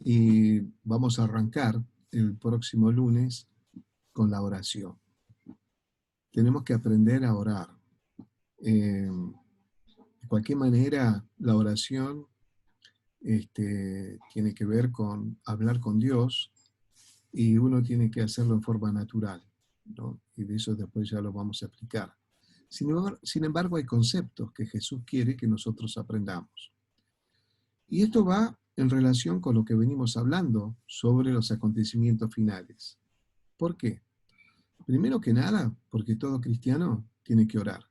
y vamos a arrancar el próximo lunes con la oración. Tenemos que aprender a orar. De cualquier manera, la oración tiene que ver con hablar con Dios y uno tiene que hacerlo en forma natural, ¿no? Y de eso después ya lo vamos a explicar. Sin embargo, hay conceptos que Jesús quiere que nosotros aprendamos. Y esto va en relación con lo que venimos hablando sobre los acontecimientos finales. ¿Por qué? Primero que nada, porque todo cristiano tiene que orar.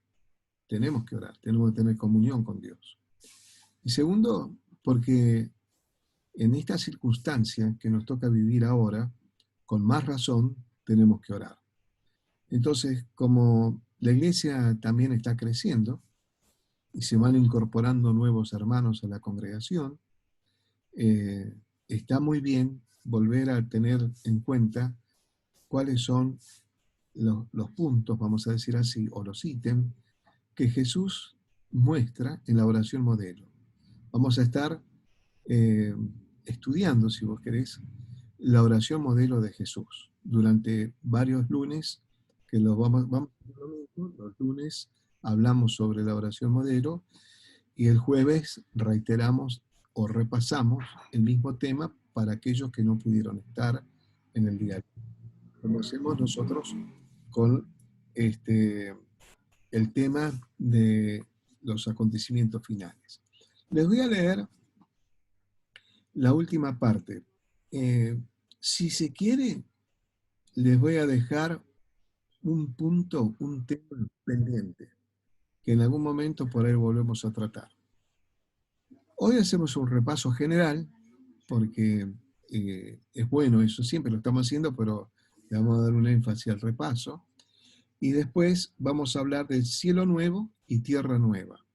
Tenemos que orar, tenemos que tener comunión con Dios. Y segundo, porque en esta circunstancia que nos toca vivir ahora, con más razón tenemos que orar. Entonces, como la iglesia también está creciendo y se van incorporando nuevos hermanos a la congregación, eh, está muy bien volver a tener en cuenta cuáles son los puntos, vamos a decir así, o los ítems que Jesús muestra en la oración modelo. Vamos a estar eh, estudiando, si vos querés, la oración modelo de Jesús durante varios lunes, que los lunes hablamos sobre la oración modelo y el jueves reiteramos o repasamos el mismo tema para aquellos que no pudieron estar en el día, como hacemos nosotros con el tema de los acontecimientos finales. Les voy a leer la última parte. Si se quiere, les voy a dejar un punto, un tema pendiente, que en algún momento por ahí volvemos a tratar. Hoy hacemos un repaso general, porque es bueno, eso siempre lo estamos haciendo, pero le vamos a dar un énfasis al repaso. Y después vamos a hablar del cielo nuevo y tierra nueva.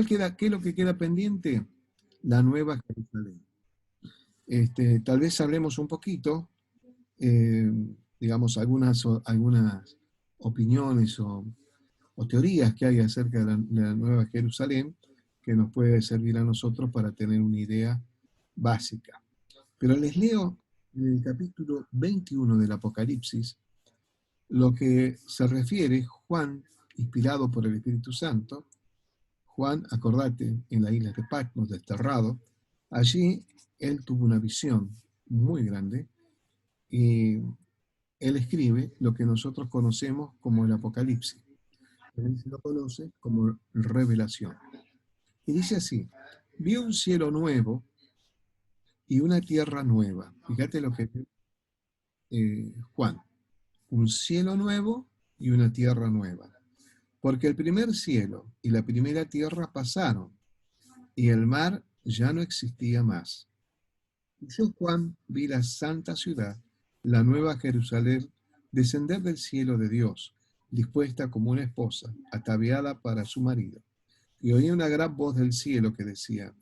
¿Qué es lo que queda pendiente? La nueva Jerusalén. Tal vez hablemos un poquito, eh, digamos, algunas opiniones o teorías que hay acerca de la nueva Jerusalén que nos puede servir a nosotros para tener una idea básica. Pero les leo en el capítulo 21 del Apocalipsis lo que se refiere Juan, inspirado por el Espíritu Santo. Juan, acordate, en la isla de Patmos, desterrado, allí él tuvo una visión muy grande y él escribe lo que nosotros conocemos como el Apocalipsis. Él se lo conoce como revelación. Y dice así: vi un cielo nuevo y una tierra nueva. Fíjate lo que Juan, un cielo nuevo y una tierra nueva. Porque el primer cielo y la primera tierra pasaron, y el mar ya no existía más. Y yo, Juan, vi la santa ciudad, la nueva Jerusalén, descender del cielo de Dios, dispuesta como una esposa, ataviada para su marido. Y oí una gran voz del cielo que decía: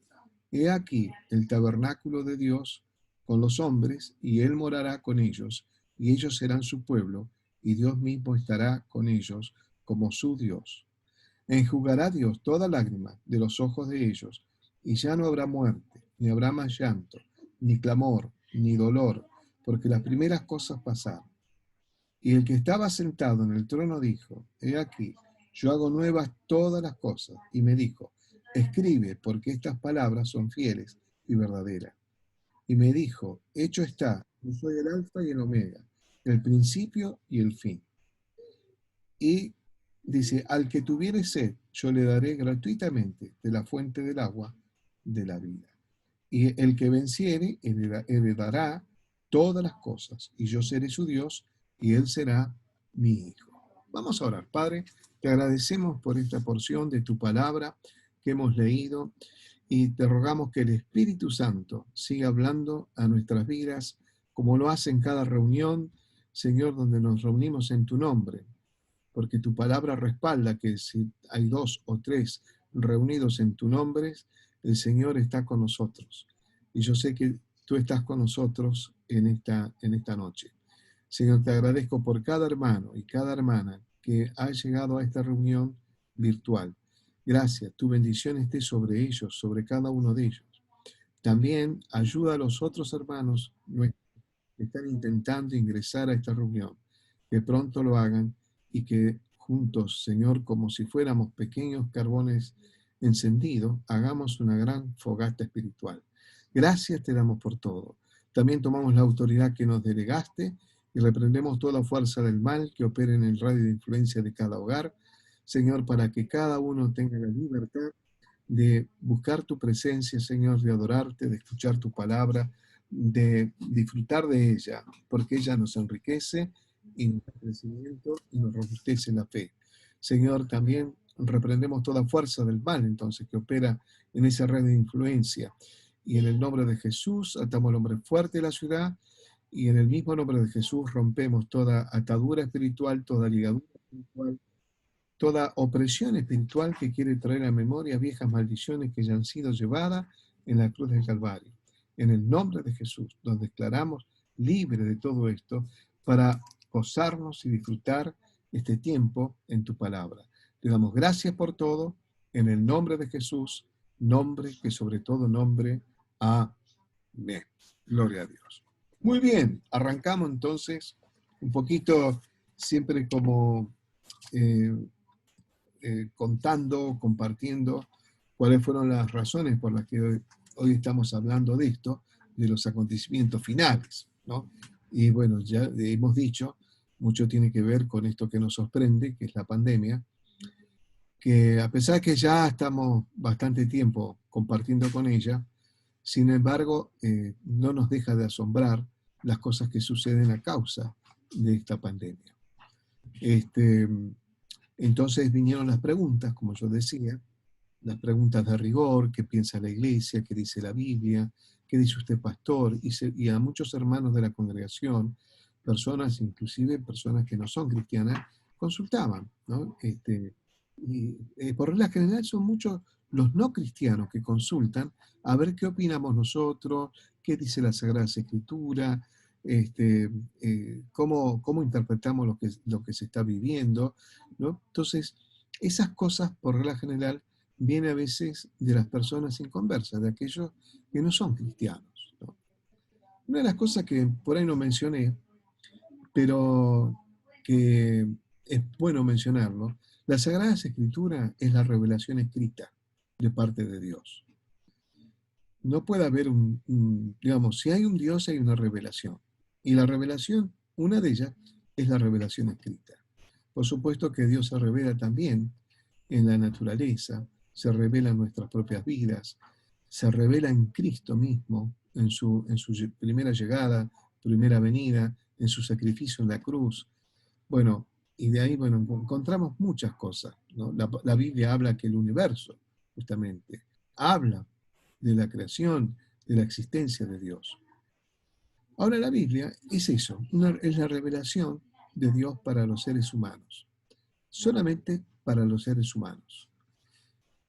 He aquí el tabernáculo de Dios con los hombres, y él morará con ellos, y ellos serán su pueblo, y Dios mismo estará con ellos como su Dios. Enjugará Dios toda lágrima de los ojos de ellos, y ya no habrá muerte, ni habrá más llanto, ni clamor, ni dolor, porque las primeras cosas pasaron. Y el que estaba sentado en el trono dijo: He aquí, yo hago nuevas todas las cosas. Y me dijo: Escribe, porque estas palabras son fieles y verdaderas. Y me dijo: Hecho está, yo soy el alfa y el omega, el principio y el fin. Y dice: al que tuviere sed, yo le daré gratuitamente de la fuente del agua de la vida. Y el que venciere heredará todas las cosas, y yo seré su Dios, y él será mi hijo. Vamos a orar. Padre, te agradecemos por esta porción de tu palabra que hemos leído, y te rogamos que el Espíritu Santo siga hablando a nuestras vidas, como lo hace en cada reunión, Señor, donde nos reunimos en tu nombre, porque tu palabra respalda que si hay dos o tres reunidos en tu nombre, el Señor está con nosotros. Y yo sé que tú estás con nosotros en esta noche. Señor, te agradezco por cada hermano y cada hermana que ha llegado a esta reunión virtual. Gracias, tu bendición esté sobre ellos, sobre cada uno de ellos. También ayuda a los otros hermanos que están intentando ingresar a esta reunión, que pronto lo hagan y que juntos, Señor, como si fuéramos pequeños carbones encendidos, hagamos una gran fogata espiritual. Gracias te damos por todo. También tomamos la autoridad que nos delegaste y reprendemos toda fuerza del mal que opere en el radio de influencia de cada hogar, Señor, para que cada uno tenga la libertad de buscar tu presencia, Señor, de adorarte, de escuchar tu palabra, de disfrutar de ella, porque ella nos enriquece y nos da crecimiento y nos robustece en la fe. Señor, también reprendemos toda fuerza del mal, entonces, que opera en esa red de influencia. Y en el nombre de Jesús atamos al hombre fuerte de la ciudad, y en el mismo nombre de Jesús rompemos toda atadura espiritual, toda ligadura espiritual, toda opresión espiritual que quiere traer a memoria viejas maldiciones que ya han sido llevadas en la cruz del Calvario. En el nombre de Jesús nos declaramos libres de todo esto para gozarnos y disfrutar este tiempo en tu palabra. Te damos gracias por todo, en el nombre de Jesús, nombre que sobre todo nombre. Amén. Gloria a Dios. Muy bien, arrancamos entonces un poquito siempre como contando, compartiendo cuáles fueron las razones por las que hoy estamos hablando de esto, de los acontecimientos finales, ¿no? Y bueno, ya hemos dicho, mucho tiene que ver con esto que nos sorprende, que es la pandemia, que a pesar que ya estamos bastante tiempo compartiendo con ella, sin embargo, no nos deja de asombrar las cosas que suceden a causa de esta pandemia. Entonces vinieron las preguntas, como yo decía, las preguntas de rigor: ¿qué piensa la iglesia? ¿Qué dice la Biblia? ¿Qué dice usted, pastor? Y a muchos hermanos de la congregación, personas, inclusive personas que no son cristianas, consultaban, ¿no? Por regla general son muchos los no cristianos que consultan a ver qué opinamos nosotros, qué dice la Sagrada Escritura, cómo interpretamos lo que se está viviendo, ¿no? Entonces, esas cosas, por regla general, vienen a veces de las personas inconversas, de aquellos que no son cristianos, ¿no? Una de las cosas que por ahí no mencioné, pero que es bueno mencionarlo: la Sagrada Escritura es la revelación escrita de parte de Dios. No puede haber digamos, si hay un Dios hay una revelación. Y la revelación, una de ellas, es la revelación escrita. Por supuesto que Dios se revela también en la naturaleza, se revela en nuestras propias vidas, se revela en Cristo mismo, en su primera llegada, primera venida, en su sacrificio en la cruz. Bueno, y de ahí, bueno, encontramos muchas cosas, ¿no? La Biblia habla que el universo, justamente, habla de la creación, de la existencia de Dios. Ahora la Biblia es eso, es la revelación de Dios para los seres humanos, solamente para los seres humanos.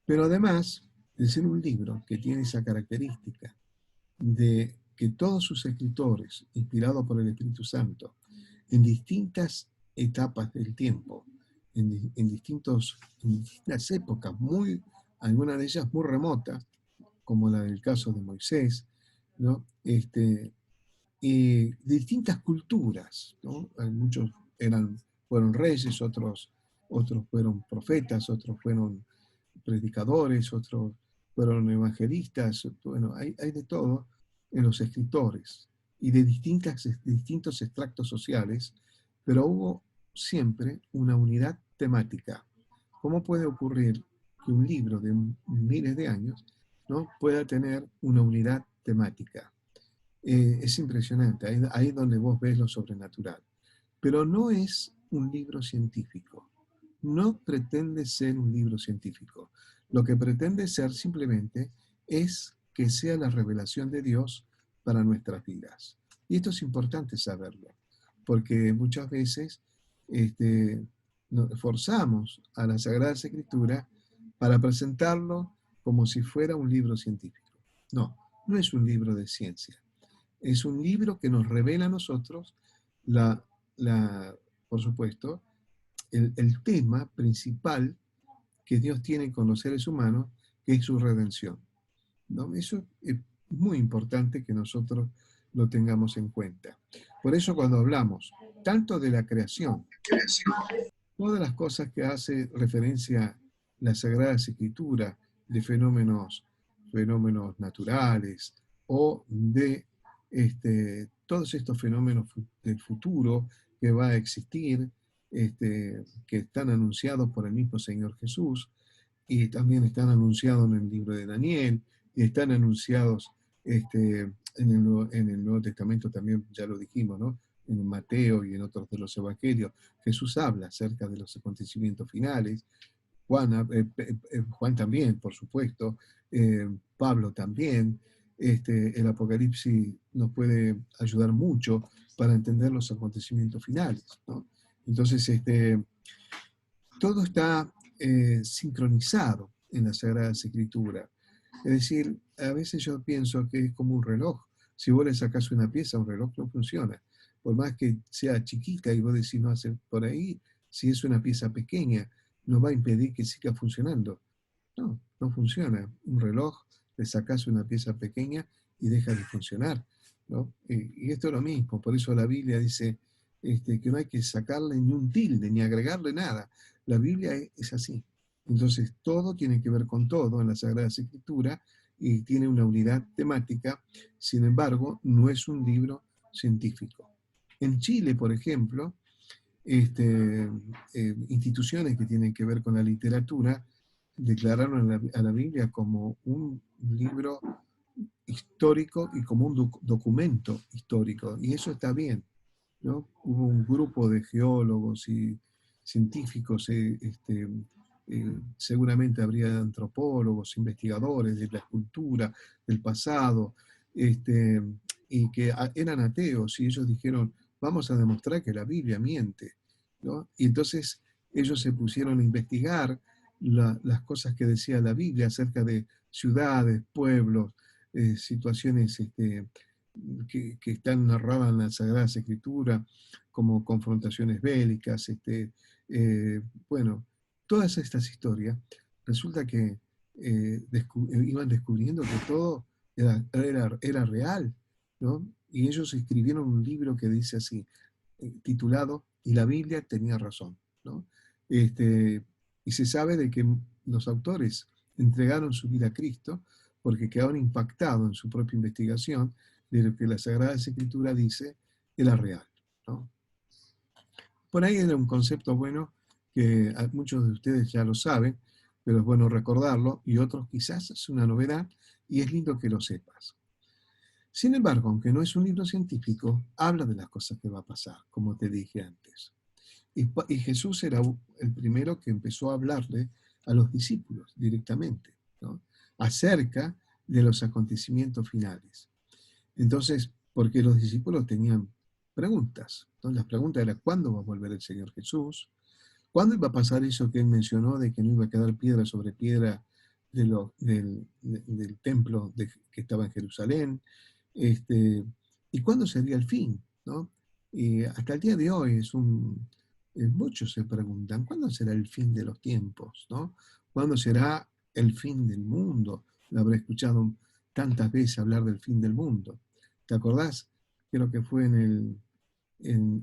Pero además de ser un libro que tiene esa característica de que todos sus escritores, inspirados por el Espíritu Santo, en distintas etapas del tiempo, en distintas épocas, algunas de ellas muy remotas, como la del caso de Moisés, ¿no? Y distintas culturas, ¿no? Muchos fueron reyes, otros fueron profetas, otros fueron predicadores, otros fueron evangelistas. Bueno, hay de todo en los escritores y de distintos extractos sociales, pero hubo siempre una unidad temática. ¿Cómo puede ocurrir que un libro de miles de años, ¿no?, pueda tener una unidad temática? Es impresionante, ahí es donde vos ves lo sobrenatural. Pero no es un libro científico, no pretende ser un libro científico. Lo que pretende ser simplemente es que sea la revelación de Dios para nuestras vidas. Y esto es importante saberlo, porque muchas veces nos forzamos a la Sagrada Escritura para presentarlo como si fuera un libro científico. No, no es un libro de ciencia. Es un libro que nos revela a nosotros, por supuesto, el tema principal que Dios tiene con los seres humanos, que es su redención, ¿no? Eso muy importante que nosotros lo tengamos en cuenta. Por eso cuando hablamos tanto de la creación, todas las cosas que hace referencia la Sagrada Escritura de fenómenos naturales o de todos estos fenómenos del futuro que va a existir, que están anunciados por el mismo Señor Jesús, y también están anunciados en el libro de Daniel, y están anunciados en el Nuevo Testamento también, ya lo dijimos, ¿no? En Mateo y en otros de los evangelios. Jesús habla acerca de los acontecimientos finales, Juan también, por supuesto, Pablo también. El Apocalipsis nos puede ayudar mucho para entender los acontecimientos finales, ¿no? Entonces, todo está sincronizado en las Sagradas Escrituras. Es decir, a veces yo pienso que es como un reloj. Si vos le sacás una pieza, un reloj no funciona. Por más que sea chiquita y vos decís no hace por ahí, si es una pieza pequeña, no va a impedir que siga funcionando. No, no funciona. Un reloj, le sacás una pieza pequeña y deja de funcionar, ¿no? Y esto es lo mismo. Por eso la Biblia dice que no hay que sacarle ni un tilde, ni agregarle nada. La Biblia es así. Entonces, todo tiene que ver con todo en la Sagrada Escritura y tiene una unidad temática. Sin embargo, no es un libro científico. En Chile, por ejemplo, instituciones que tienen que ver con la literatura declararon a la Biblia como un libro histórico y como un documento histórico. Y eso está bien, ¿no? Hubo un grupo de geólogos y científicos, seguramente habría antropólogos, investigadores de la cultura, del pasado, este, y que eran ateos y ellos dijeron, vamos a demostrar que la Biblia miente, ¿no? Y entonces ellos se pusieron a investigar las cosas que decía la Biblia acerca de ciudades, pueblos, situaciones que están narradas en la Sagrada Escritura, como confrontaciones bélicas, bueno, todas estas historias, resulta que iban descubriendo que todo era real, ¿no? Y ellos escribieron un libro que dice así, titulado Y la Biblia tenía razón, ¿no? Y se sabe de que los autores entregaron su vida a Cristo porque quedaron impactados en su propia investigación de lo que la Sagrada Escritura dice era real, ¿no? Por ahí era un concepto bueno que muchos de ustedes ya lo saben, pero es bueno recordarlo, y otros quizás es una novedad y es lindo que lo sepas. Sin embargo, aunque no es un libro científico, habla de las cosas que va a pasar, como te dije antes. Y Jesús era el primero que empezó a hablarle a los discípulos directamente, ¿no? Acerca de los acontecimientos finales. Entonces, porque los discípulos tenían preguntas. Entonces, las preguntas eran, ¿cuándo va a volver el Señor Jesús? ¿Cuándo iba a pasar eso que él mencionó de que no iba a quedar piedra sobre piedra del templo que estaba en Jerusalén? ¿Y cuándo sería el fin? ¿No? Y hasta el día de hoy muchos se preguntan, ¿cuándo será el fin de los tiempos? ¿No? ¿Cuándo será el fin del mundo? Lo habré escuchado tantas veces hablar del fin del mundo. ¿Te acordás? Creo que fue en el en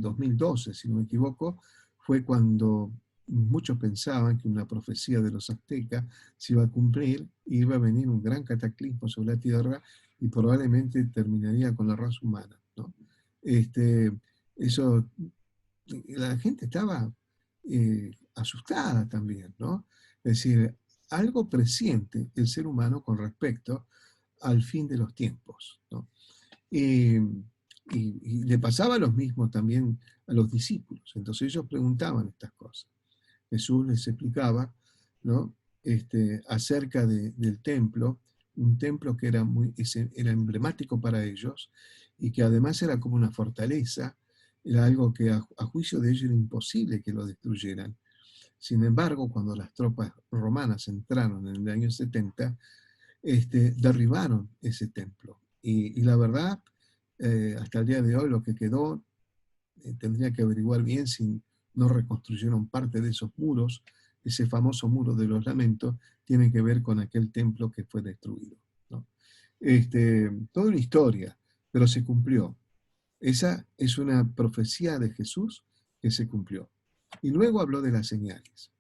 2012, si no me equivoco, fue cuando muchos pensaban que una profecía de los aztecas se iba a cumplir y iba a venir un gran cataclismo sobre la Tierra y probablemente terminaría con la raza humana, ¿no? Eso, la gente estaba asustada también, ¿no? Es decir, algo presiente el ser humano con respecto al fin de los tiempos, ¿no? Y, y le pasaba lo mismo también a los discípulos. Entonces ellos preguntaban estas cosas. Jesús les explicaba, ¿no? Acerca del templo, un templo que era emblemático para ellos y que además era como una fortaleza, era algo que a juicio de ellos era imposible que lo destruyeran. Sin embargo, cuando las tropas romanas entraron en el año 70, derribaron ese templo. Y la verdad, hasta el día de hoy lo que quedó, tendría que averiguar bien si no reconstruyeron parte de esos muros, ese famoso muro de los lamentos, tiene que ver con aquel templo que fue destruido, ¿no? Toda una historia, pero se cumplió. Esa es una profecía de Jesús que se cumplió. Y luego habló de las señales.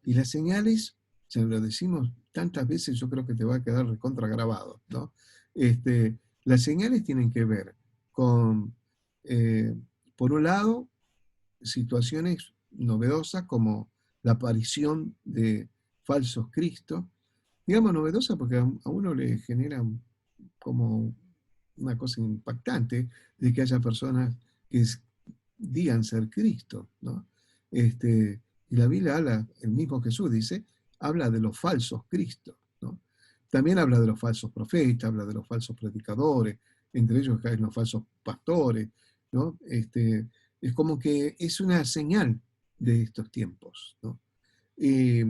Y las señales, ya lo decimos tantas veces, yo creo que te va a quedar recontra grabado, ¿no? Las señales tienen que ver con, eh, por un lado, situaciones novedosas como la aparición de falsos cristos. Digamos novedosa porque a uno le genera como una cosa impactante de que haya personas que digan ser Cristo, ¿no? Y la Biblia habla, el mismo Jesús dice, habla de los falsos Cristos, ¿no? También habla de los falsos profetas, habla de los falsos predicadores, entre ellos caen los falsos pastores, ¿no? Es como que es una señal de estos tiempos, ¿no? Y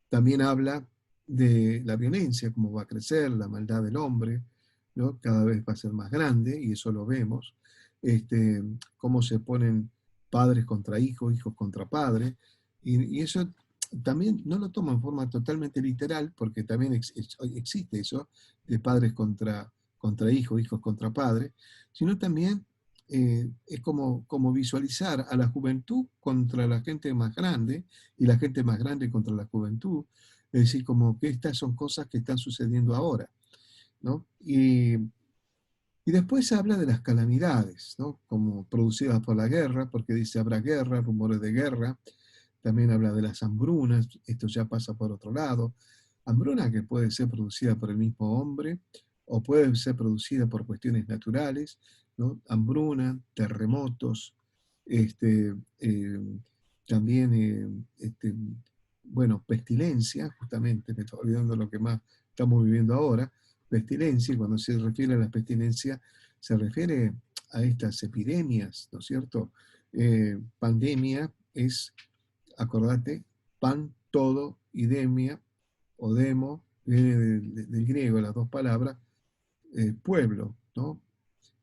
también habla de la violencia, cómo va a crecer, la maldad del hombre, ¿no? Cada vez va a ser más grande, y eso lo vemos. Cómo se ponen padres contra hijos, hijos contra padres, y eso también no lo tomo en forma totalmente literal, porque también existe eso, de padres contra hijos, hijos contra padres, sino también es como visualizar a la juventud contra la gente más grande, y la gente más grande contra la juventud, es decir, como que estas son cosas que están sucediendo ahora, ¿no? Y después habla de las calamidades, ¿no? Como producidas por la guerra, porque dice habrá guerra, rumores de guerra. También habla de las hambrunas, esto ya pasa por otro lado. Hambruna que puede ser producida por el mismo hombre o puede ser producida por cuestiones naturales, ¿no? Hambruna, terremotos, este, eh, también, bueno, pestilencia, justamente, me estoy olvidando lo que más estamos viviendo ahora, pestilencia, y cuando se refiere a la pestilencia, se refiere a estas epidemias, ¿no es cierto? Pandemia es, acordate, pan, todo, y demia, o demo, viene del griego, las dos palabras, pueblo, ¿no?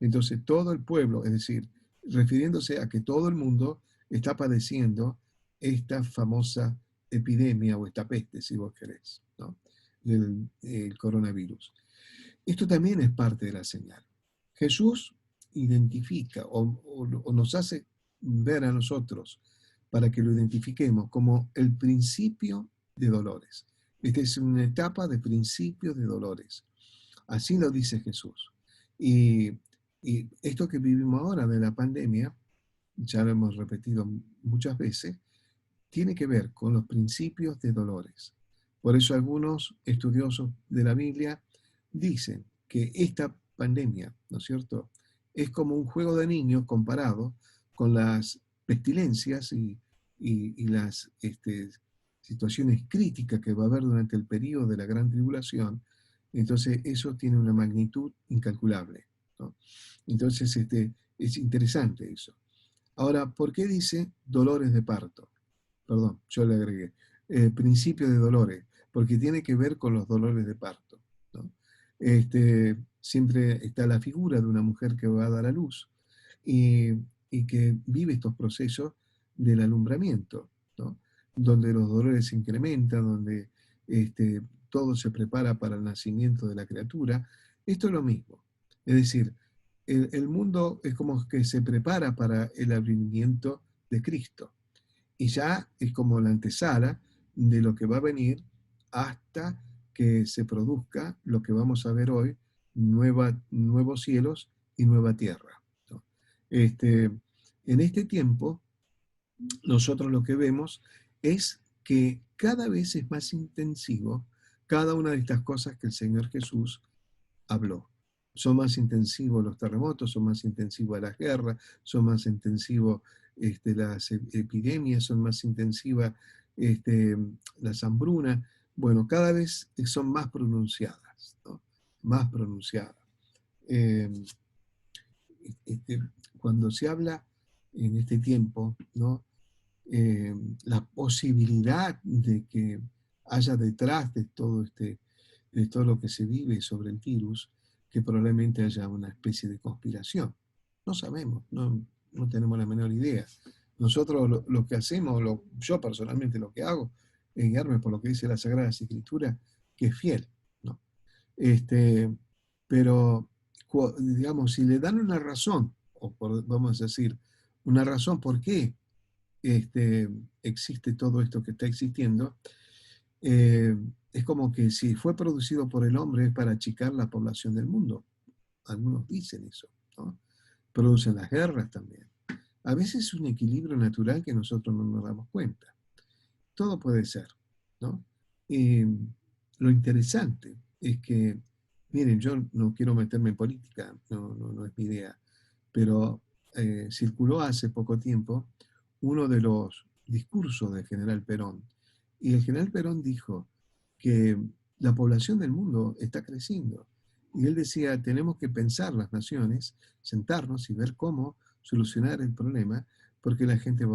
Entonces, todo el pueblo, es decir, refiriéndose a que todo el mundo está padeciendo esta famosa epidemia o esta peste, si vos querés, ¿no? Del coronavirus. Esto también es parte de la señal. Jesús identifica o nos hace ver a nosotros para que lo identifiquemos como el principio de dolores. Esta es una etapa de principio de dolores. Así lo dice Jesús. Y, y esto que vivimos ahora de la pandemia, ya lo hemos repetido muchas veces, tiene que ver con los principios de dolores. Por eso algunos estudiosos de la Biblia dicen que esta pandemia, ¿no es cierto?, es como un juego de niños comparado con las pestilencias y las situaciones críticas que va a haber durante el periodo de la gran tribulación. Entonces eso tiene una magnitud incalculable, ¿no? Entonces es interesante eso. Ahora, ¿por qué dice dolores de parto? Perdón, yo le agregué, principio de dolores, porque tiene que ver con los dolores de parto, ¿no? Siempre está la figura de una mujer que va a dar a luz y, y que vive estos procesos del alumbramiento, ¿no? Donde los dolores se incrementan, donde todo se prepara para el nacimiento de la criatura. Esto es lo mismo. Es decir, el mundo es como que se prepara para el advenimiento de Cristo y ya es como la antesala de lo que va a venir hasta que se produzca lo que vamos a ver hoy, nuevos cielos y nueva tierra, ¿no? En este tiempo, nosotros lo que vemos es que cada vez es más intensivo cada una de estas cosas que el Señor Jesús habló. Son más intensivos los terremotos, son más intensivas las guerras, son más intensivos las epidemias, son más intensivas las hambrunas. Bueno, cada vez son más pronunciadas, ¿no? Más pronunciadas. Eh, este, Cuando se habla en este tiempo, ¿no? La posibilidad de que haya detrás de todo lo que se vive sobre el virus, que probablemente haya una especie de conspiración. No sabemos, no tenemos la menor idea. Nosotros lo que hacemos, yo personalmente lo que hago, es guiarme por lo que dice la Sagrada Escritura que es fiel, ¿no? Este, pero, digamos, si le dan una razón, vamos a decir, una razón por qué existe todo esto que está existiendo, eh, es como que si fue producido por el hombre es para achicar la población del mundo. Algunos dicen eso, ¿no? Producen las guerras también. A veces es un equilibrio natural que nosotros no nos damos cuenta. Todo puede ser, ¿no? Eh, lo interesante es que, miren, yo no quiero meterme en política, no es mi idea, pero circuló hace poco tiempo uno de los discursos del general Perón, y el general Perón dijo que la población del mundo está creciendo, y él decía, tenemos que pensar las naciones, sentarnos y ver cómo solucionar el problema, porque la gente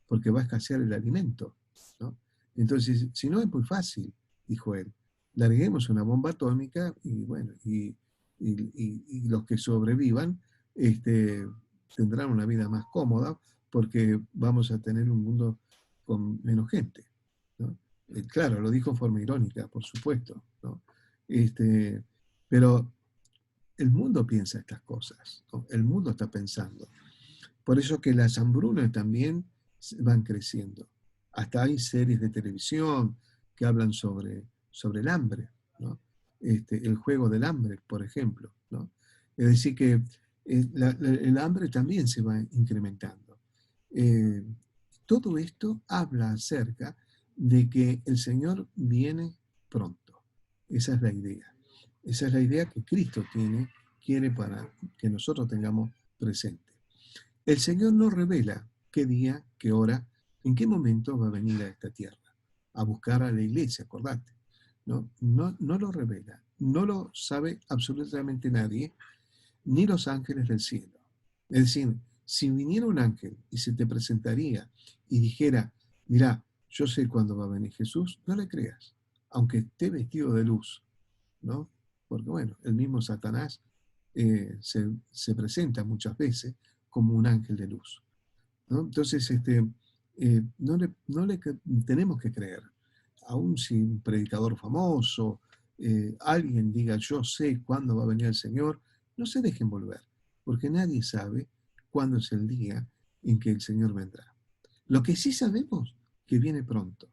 porque va a escasear el alimento, ¿no? Entonces, si no es muy fácil, dijo él, larguemos una bomba atómica y bueno, y los que sobrevivan tendrán una vida más cómoda porque vamos a tener un mundo con menos gente, ¿no? Claro, lo dijo en forma irónica, por supuesto, ¿no? Este, pero el mundo piensa estas cosas, ¿no? El mundo está pensando. Por eso que las hambrunas también van creciendo. Hasta hay series de televisión que hablan sobre el hambre, ¿no? El juego del hambre, por ejemplo, ¿no? Es decir, que el hambre también se va incrementando. Eh, Todo esto habla acerca de que el Señor viene pronto. Esa es la idea. Esa es la idea que Cristo quiere para que nosotros tengamos presente. El Señor no revela qué día, qué hora, en qué momento va a venir a esta tierra, a buscar a la iglesia, acordate. No lo revela, no lo sabe absolutamente nadie, ni los ángeles del cielo. Es decir, si viniera un ángel y se te presentaría y dijera, mira, yo sé cuándo va a venir Jesús, no le creas, aunque esté vestido de luz, ¿no? Porque bueno, el mismo Satanás se presenta muchas veces como un ángel de luz, ¿no? Entonces, no le tenemos que creer, aun si un predicador famoso, alguien diga, yo sé cuándo va a venir el Señor, no se dejen volver, porque nadie sabe cuándo es el día en que el Señor vendrá. Lo que sí sabemos, que viene pronto,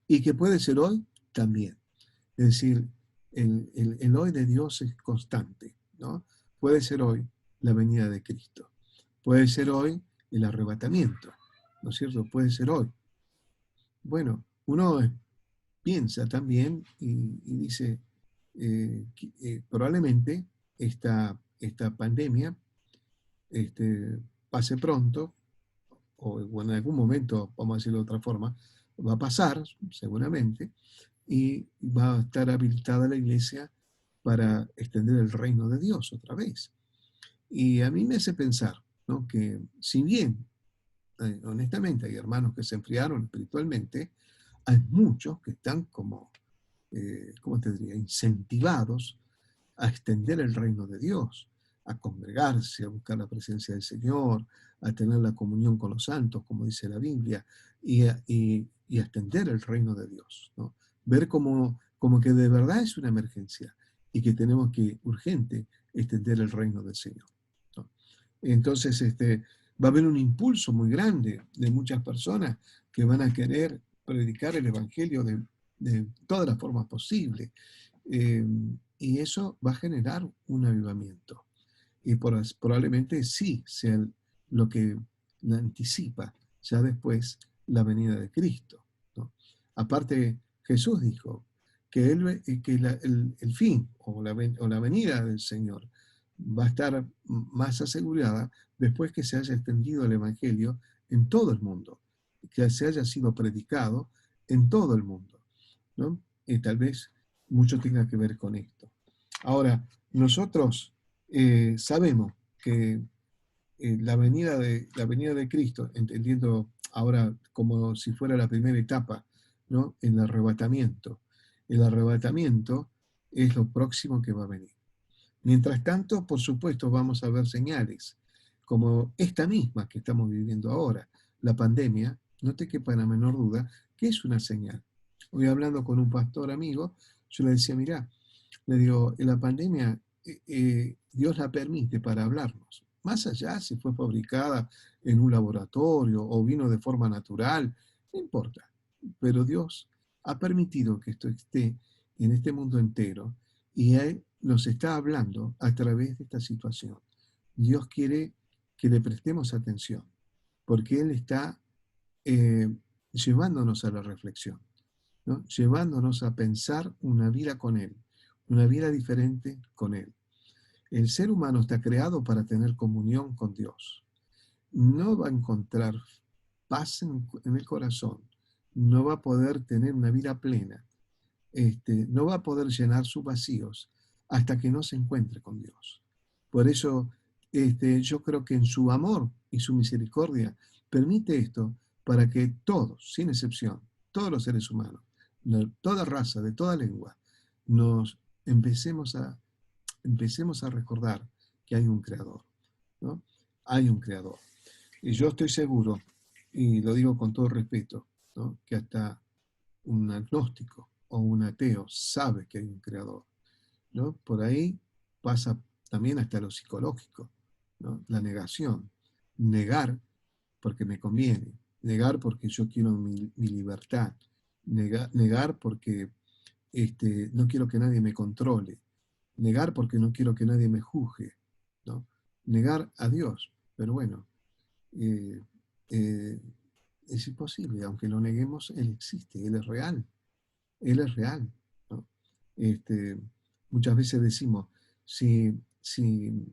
y que puede ser hoy también. Es decir, el hoy de Dios es constante, ¿no? Puede ser hoy la venida de Cristo. Puede ser hoy el arrebatamiento, ¿no es cierto? Puede ser hoy. Bueno, uno piensa también y dice, probablemente esta pandemia pase pronto, o en algún momento, vamos a decirlo de otra forma, va a pasar seguramente, y va a estar habilitada la iglesia para extender el reino de Dios otra vez. Y a mí me hace pensar, ¿no? Que si bien, honestamente, hay hermanos que se enfriaron espiritualmente, hay muchos que están como, ¿cómo te diría?, incentivados a extender el reino de Dios, a congregarse, a buscar la presencia del Señor, a tener la comunión con los santos, como dice la Biblia, y a extender el reino de Dios, ¿no? Ver como que de verdad es una emergencia y que tenemos que urgente extender el reino del Señor, ¿no? Entonces, va a haber un impulso muy grande de muchas personas que van a querer predicar el Evangelio de todas las formas posibles. Eh, y eso va a generar un avivamiento. Y probablemente sí sea lo que anticipa ya después la venida de Cristo, ¿no? Aparte, Jesús dijo que, el fin o la venida del Señor va a estar más asegurada después que se haya extendido el Evangelio en todo el mundo, que se haya sido predicado en todo el mundo, ¿no? Y tal vez mucho tenga que ver con esto. Ahora, nosotros sabemos que la venida de Cristo, entendiendo ahora como si fuera la primera etapa, ¿no? El arrebatamiento. El arrebatamiento es lo próximo que va a venir. Mientras tanto, por supuesto, vamos a ver señales, como esta misma que estamos viviendo ahora, la pandemia, no te quepa la menor duda que es una señal. Hoy hablando con un pastor amigo, Yo le decía, mirá, le digo, en la pandemia Dios la permite para hablarnos. Más allá si fue fabricada en un laboratorio o vino de forma natural, no importa. Pero Dios ha permitido que esto esté en este mundo entero y Él nos está hablando a través de esta situación. Dios quiere que le prestemos atención porque Él está eh, llevándonos a la reflexión, ¿no? Llevándonos a pensar una vida con Él, una vida diferente con Él. El ser humano está creado para tener comunión con Dios. No va a encontrar paz en el corazón, no va a poder tener una vida plena, no va a poder llenar sus vacíos hasta que no se encuentre con Dios. Por eso yo creo que en su amor y su misericordia permite esto para que todos, sin excepción, todos los seres humanos, de toda raza, de toda lengua, nos empecemos a recordar que hay un creador, ¿no? Hay un creador. Y yo estoy seguro, y lo digo con todo respeto, ¿no? Que hasta un agnóstico o un ateo sabe que hay un creador, ¿no? Por ahí pasa también hasta lo psicológico, ¿no? La negación. Negar porque me conviene, negar porque yo quiero mi libertad, negar porque no quiero que nadie me controle, negar porque no quiero que nadie me juzgue, ¿no? Negar a Dios, pero bueno, eh, eh, es imposible, aunque lo neguemos, Él existe, Él es real, ¿no? Este, muchas veces decimos, si, si,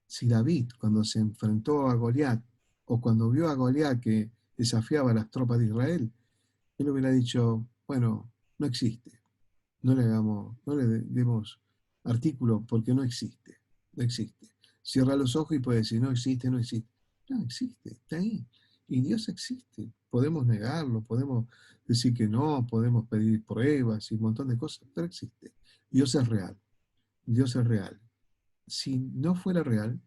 si David cuando se enfrentó a Goliat, o cuando vio a Goliat que desafiaba a las tropas de Israel, él hubiera dicho, bueno, no existe, no le demos artículo porque no existe, no existe. Cierra los ojos y puede decir, no existe, no existe. No existe, está ahí. Y Dios existe. Podemos negarlo, podemos decir que no, podemos pedir pruebas y un montón de cosas, pero existe. Dios es real. Dios es real. Si no fuera real,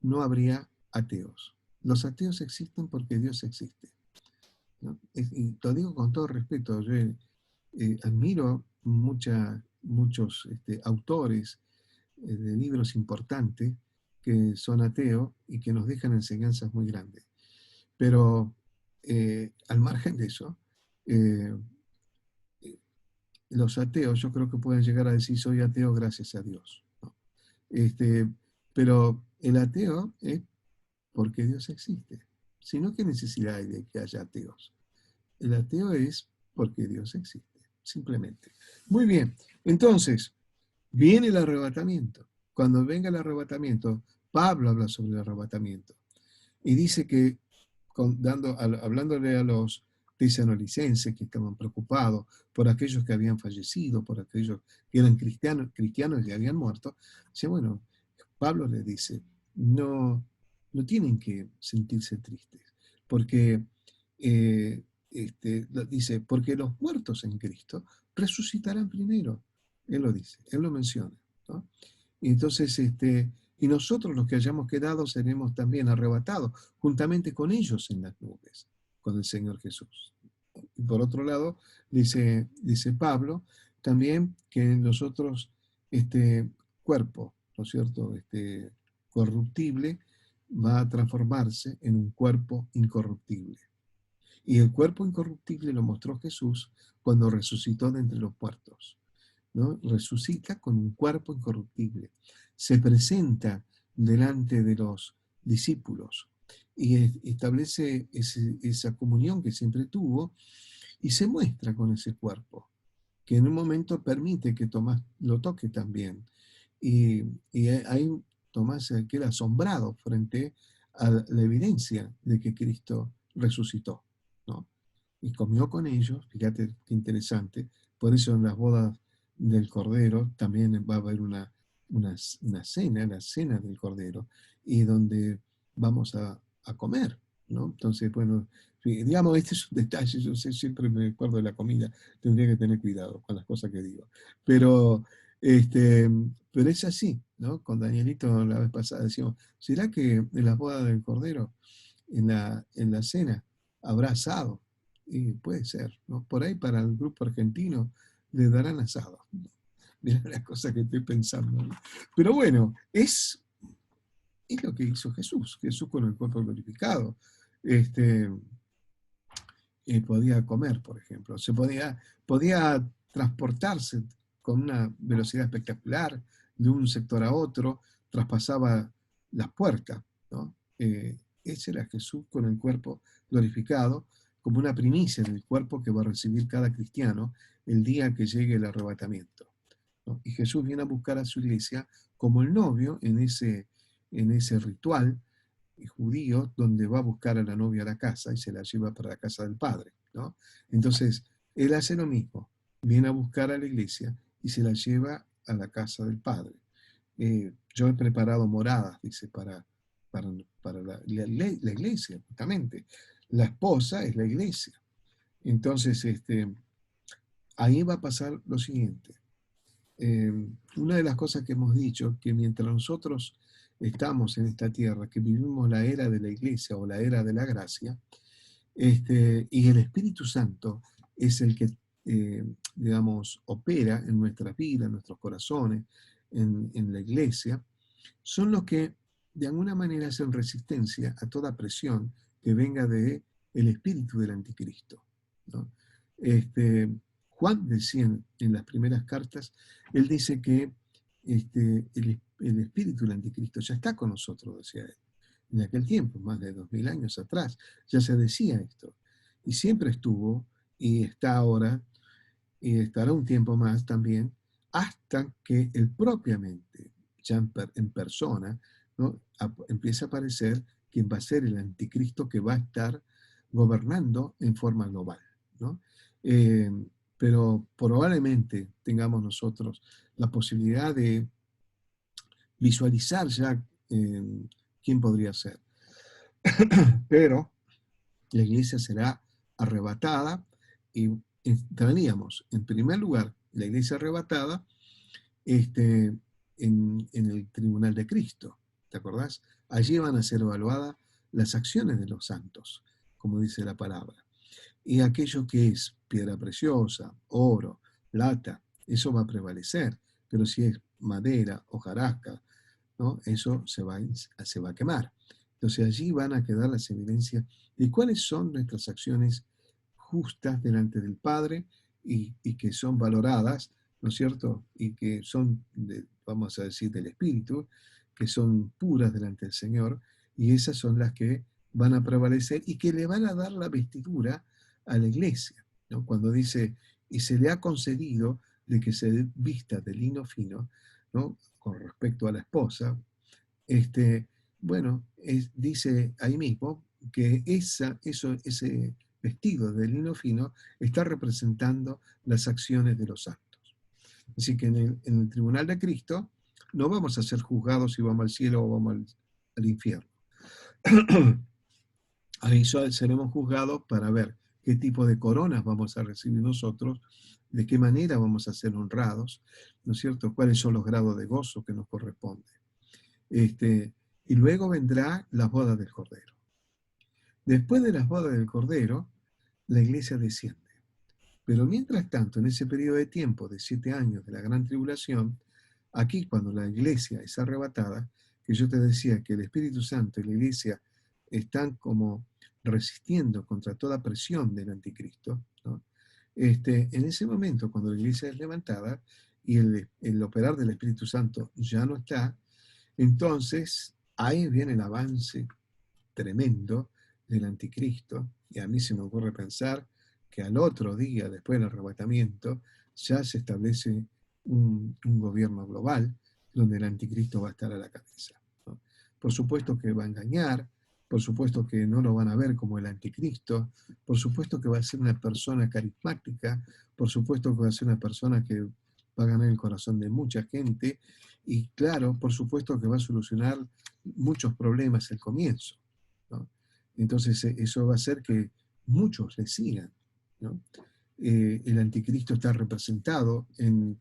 no habría ateos. Los ateos existen porque Dios existe, ¿no? Y lo digo con todo respeto. Yo admiro muchos autores de libros importantes que son ateos y que nos dejan enseñanzas muy grandes. Pero al margen de eso, eh, los ateos yo creo que pueden llegar a decir soy ateo gracias a Dios, ¿no? Este, pero el ateo es porque Dios existe. Si no, ¿qué necesidad hay de que haya ateos? El ateo es porque Dios existe, simplemente. Muy bien, entonces, viene el arrebatamiento. Cuando venga el arrebatamiento, Pablo habla sobre el arrebatamiento y dice que, hablándole a los tesanolicenses que estaban preocupados por aquellos que habían fallecido, por aquellos que eran cristianos y habían muerto, dice, bueno, Pablo les dice, no, no tienen que sentirse tristes, porque eh, dice, porque los muertos en Cristo resucitarán primero. Él lo dice, él lo menciona, ¿no? Y entonces, y nosotros los que hayamos quedado seremos también arrebatados juntamente con ellos en las nubes, con el Señor Jesús. Y por otro lado, dice Pablo también que nosotros, este cuerpo, ¿no es cierto?, corruptible, va a transformarse en un cuerpo incorruptible. Y el cuerpo incorruptible lo mostró Jesús cuando resucitó de entre los muertos, ¿no? Resucita con un cuerpo incorruptible. Se presenta delante de los discípulos y establece esa comunión que siempre tuvo y se muestra con ese cuerpo, que en un momento permite que Tomás lo toque también. Y ahí Tomás queda asombrado frente a la evidencia de que Cristo resucitó, ¿no? Y comió con ellos, fíjate qué interesante, por eso en las bodas del Cordero también va a haber una cena, la cena del Cordero, y donde vamos a comer, ¿no? Entonces, bueno, digamos, este es un detalle, yo sé, siempre me acuerdo de la comida, tendría que tener cuidado con las cosas que digo, pero, este, pero es así, ¿no? Con Danielito la vez pasada decíamos, ¿será que en las bodas del Cordero, en la cena, habrá asado? Y puede ser, ¿no? Por ahí para el grupo argentino le darán asado. Mira la cosa que estoy pensando. Pero bueno, es lo que hizo Jesús. Jesús con el cuerpo glorificado. Este, podía comer, por ejemplo. Podía transportarse con una velocidad espectacular de un sector a otro, traspasaba las puertas, ¿no? Ese era Jesús con el cuerpo glorificado, como una primicia del cuerpo que va a recibir cada cristiano el día que llegue el arrebatamiento, ¿no? Y Jesús viene a buscar a su iglesia como el novio en ese ritual judío donde va a buscar a la novia a la casa y se la lleva para la casa del padre, ¿no? Entonces, él hace lo mismo, viene a buscar a la iglesia y se la lleva a la casa del padre. Yo he preparado moradas, dice, para, para la iglesia, justamente. La esposa es la iglesia. Entonces, ahí va a pasar lo siguiente. Una de las cosas que hemos dicho, que mientras nosotros estamos en esta tierra, que vivimos la era de la iglesia o la era de la gracia, y el Espíritu Santo es el que, digamos, opera en nuestras vidas, en nuestros corazones, en la iglesia, son los que de alguna manera hacen resistencia a toda presión que venga de el espíritu del anticristo, ¿no? Juan decía en las primeras cartas, él dice que el espíritu del anticristo ya está con nosotros, decía él. En aquel tiempo, más de 2000 años atrás, ya se decía esto. Y siempre estuvo, y está ahora, y estará un tiempo más también, hasta que él propiamente, ya en persona, ¿no? Empiece a aparecer quien va a ser el anticristo que va a estar gobernando en forma global, ¿no? Eh, pero probablemente tengamos nosotros la posibilidad de visualizar ya quién podría ser. Pero la iglesia será arrebatada y entraríamos, en primer lugar, la iglesia arrebatada en el tribunal de Cristo. ¿Te acordás? Allí van a ser evaluadas las acciones de los santos, como dice la palabra. Y aquello que es piedra preciosa, oro, plata, eso va a prevalecer. Pero si es madera, hojarasca, ¿no? Eso se va a quemar. Entonces allí van a quedar las evidencias de cuáles son nuestras acciones justas delante del Padre y que son valoradas, ¿no es cierto? Y que son, vamos a decir, del Espíritu, que son puras delante del Señor, y esas son las que van a prevalecer y que le van a dar la vestidura a la iglesia, ¿no? Cuando dice, y se le ha concedido de que se vista de lino fino, ¿no? Con respecto a la esposa, bueno, dice ahí mismo que ese vestido de lino fino está representando las acciones de los santos. Así que en el tribunal de Cristo no vamos a ser juzgados si vamos al cielo o vamos al infierno. Ahí seremos juzgados para ver qué tipo de coronas vamos a recibir nosotros, de qué manera vamos a ser honrados, ¿no es cierto? ¿Cuáles son los grados de gozo que nos corresponden? Y luego vendrá las bodas del Cordero. Después de las bodas del Cordero, la iglesia desciende. Pero mientras tanto, en ese periodo de tiempo de 7 años de la gran tribulación, aquí cuando la iglesia es arrebatada, que yo te decía que el Espíritu Santo y la iglesia están como resistiendo contra toda presión del anticristo, ¿no? En ese momento, cuando la iglesia es levantada y el operar del Espíritu Santo ya no está, entonces ahí viene el avance tremendo del anticristo, y a mí se me ocurre pensar que al otro día, después del arrebatamiento, ya se establece un gobierno global donde el anticristo va a estar a la cabeza, ¿no? Por supuesto que va a engañar, por supuesto que no lo van a ver como el anticristo, por supuesto que va a ser una persona carismática, por supuesto que va a ser una persona que va a ganar el corazón de mucha gente, y claro, por supuesto que va a solucionar muchos problemas al comienzo, ¿no? Entonces eso va a hacer que muchos le sigan, ¿no? El anticristo está representado en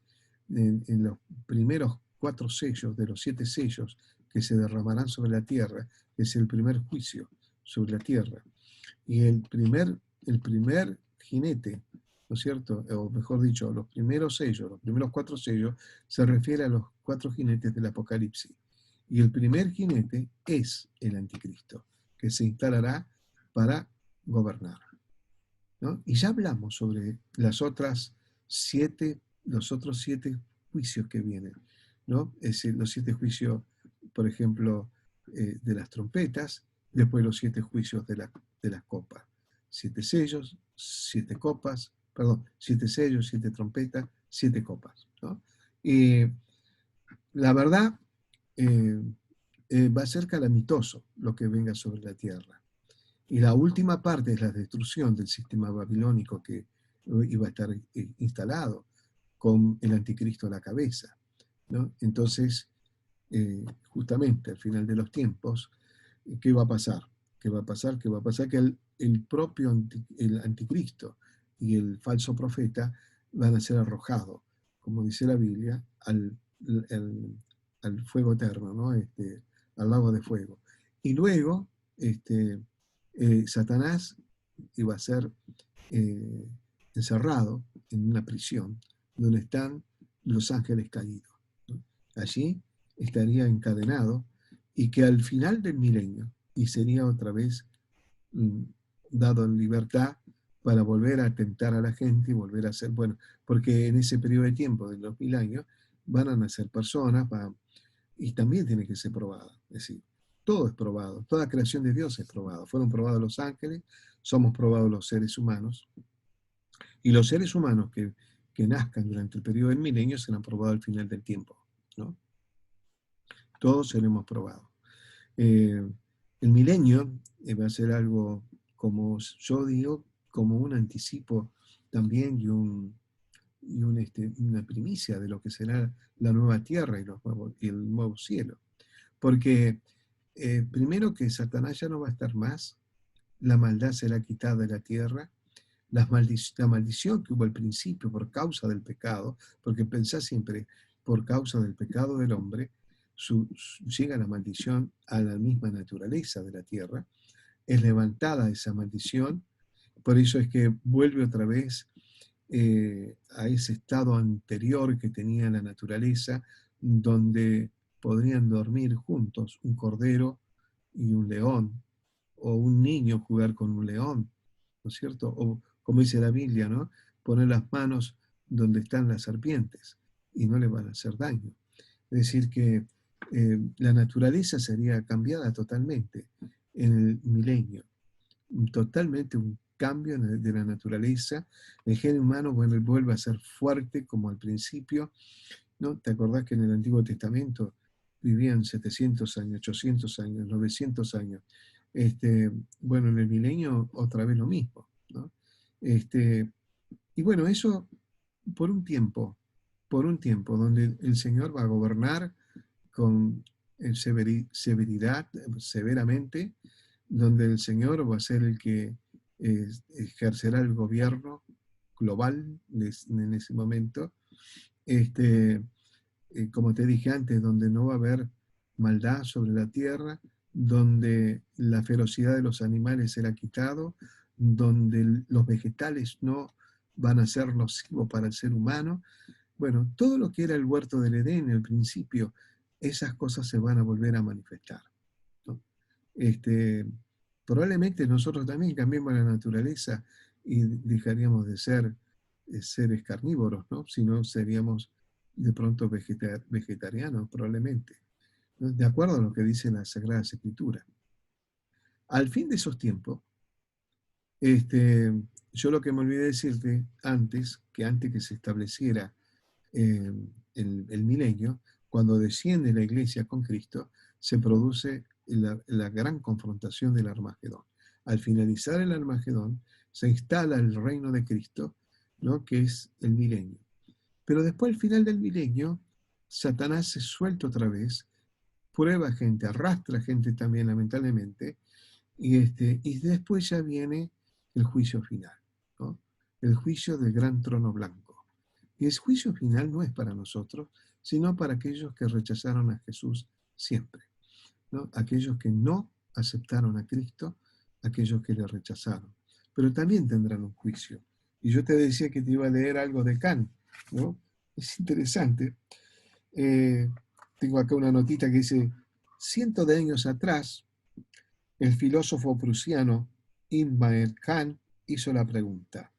los primeros 4 sellos de los 7 sellos que se derramarán sobre la tierra, que es el primer juicio sobre la tierra. Y el primer jinete ¿no es cierto? O mejor dicho, los primeros sellos, los primeros 4 sellos, se refiere a los 4 jinetes del Apocalipsis. Y el primer jinete es el anticristo, que se instalará para gobernar, ¿no? Y ya hablamos sobre los otros 7 juicios que vienen, ¿no? Es decir, los 7 juicios, por ejemplo, de las trompetas, después los 7 juicios de las copas. 7 sellos, 7 copas, perdón, 7 sellos, 7 trompetas, 7 copas, ¿no? Y la verdad, eh, va a ser calamitoso lo que venga sobre la tierra. Y la última parte es la destrucción del sistema babilónico que iba a estar instalado con el anticristo a la cabeza, ¿no? Entonces, justamente al final de los tiempos, ¿qué va a pasar? ¿Qué va a pasar? ¿Qué va a pasar? Que el propio el anticristo y el falso profeta van a ser arrojados, como dice la Biblia, al, al fuego eterno, ¿no? Al lago de fuego. Y luego, Satanás iba a ser eh, encerrado en una prisión donde están los ángeles caídos, ¿no? Allí estaría encadenado y que al final del milenio, y sería otra vez mm, dado en libertad para volver a tentar a la gente y volver a ser, bueno, porque en ese periodo de tiempo de los 1000 años van a nacer personas y también tiene que ser probado. Es decir, todo es probado, toda creación de Dios es probada. Fueron probados los ángeles, somos probados los seres humanos, y los seres humanos que nazcan durante el periodo del milenio serán probados al final del tiempo, ¿no? Todos seremos probados. Eh, el milenio va a ser algo, como yo digo, como un anticipo también una primicia de lo que será la nueva tierra y el nuevo cielo. Porque primero que Satanás ya no va a estar más, la maldad será quitada de la tierra, la maldición que hubo al principio por causa del pecado, porque pensá siempre, por causa del pecado del hombre, llega la maldición a la misma naturaleza de la tierra, es levantada esa maldición, por eso es que vuelve otra vez a ese estado anterior que tenía la naturaleza, donde podrían dormir juntos un cordero y un león, o un niño jugar con un león, ¿no es cierto? O como dice la Biblia, ¿no? Poner las manos donde están las serpientes y no le van a hacer daño. Es decir, que la naturaleza sería cambiada totalmente en el milenio, totalmente un cambio de la naturaleza. El género humano vuelve a ser fuerte como al principio, ¿no? ¿Te acordás que en el Antiguo Testamento vivían 700 años, 800 años, 900 años? Bueno, en el milenio otra vez lo mismo, ¿no? Y bueno, eso por un tiempo, donde el Señor va a gobernar con severidad, severamente, donde el Señor va a ser el que ejercerá el gobierno global en ese momento. Este, como te dije antes, donde no va a haber maldad sobre la tierra, donde la ferocidad de los animales será quitado, donde los vegetales no van a ser nocivos para el ser humano. Bueno, todo lo que era el huerto del Edén al principio, esas cosas se van a volver a manifestar, ¿no? Este, Probablemente nosotros también cambiemos la naturaleza y dejaríamos de ser seres carnívoros, ¿no? Si no, seríamos de pronto vegetarianos, probablemente, ¿no? De acuerdo a lo que dice la Sagrada Escritura. Al fin de esos tiempos, este, yo lo que me olvidé decirte antes, que antes que se estableciera eh, el milenio, cuando desciende la iglesia con Cristo, se produce la gran confrontación del Armagedón. Al finalizar el Armagedón, se instala el reino de Cristo, ¿no? Que es el milenio. Pero después, al final del milenio, Satanás se suelta otra vez, prueba gente, arrastra gente también, lamentablemente, y después ya viene el juicio final, ¿no? El juicio del gran trono blanco. Y el juicio final no es para nosotros, sino para aquellos que rechazaron a Jesús siempre, ¿no? Aquellos que no aceptaron a Cristo, aquellos que le rechazaron. Pero también tendrán un juicio. Y yo te decía que te iba a leer algo de Kant, ¿no? Es interesante. Eh, Tengo acá una notita que dice, cientos de años atrás, el filósofo prusiano Immanuel Kant hizo la pregunta,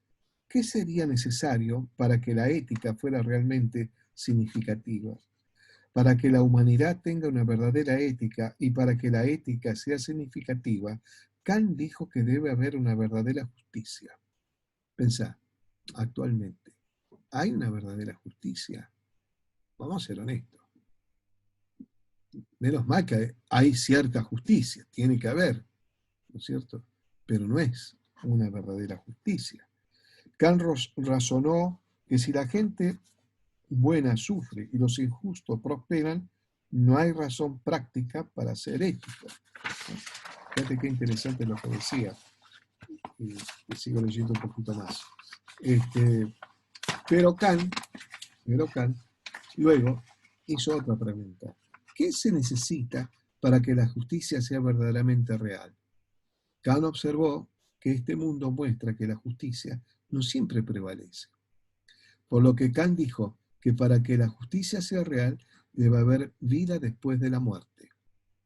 ¿qué sería necesario para que la ética fuera realmente significativa? Para que la humanidad tenga una verdadera ética y para que la ética sea significativa, Kant dijo que debe haber una verdadera justicia. Pensá, actualmente, ¿hay una verdadera justicia? Vamos a ser honestos. Menos mal que hay cierta justicia, tiene que haber, ¿no es cierto? Pero no es una verdadera justicia. Kant razonó que si la gente buena sufre y los injustos prosperan, no hay razón práctica para ser ético. Fíjate qué interesante lo que decía. Y sigo leyendo un poquito más. Este, pero Kant, luego hizo otra pregunta. ¿Qué se necesita para que la justicia sea verdaderamente real? Kant observó que este mundo muestra que la justicia no siempre prevalece. Por lo que Kant dijo que para que la justicia sea real debe haber vida después de la muerte.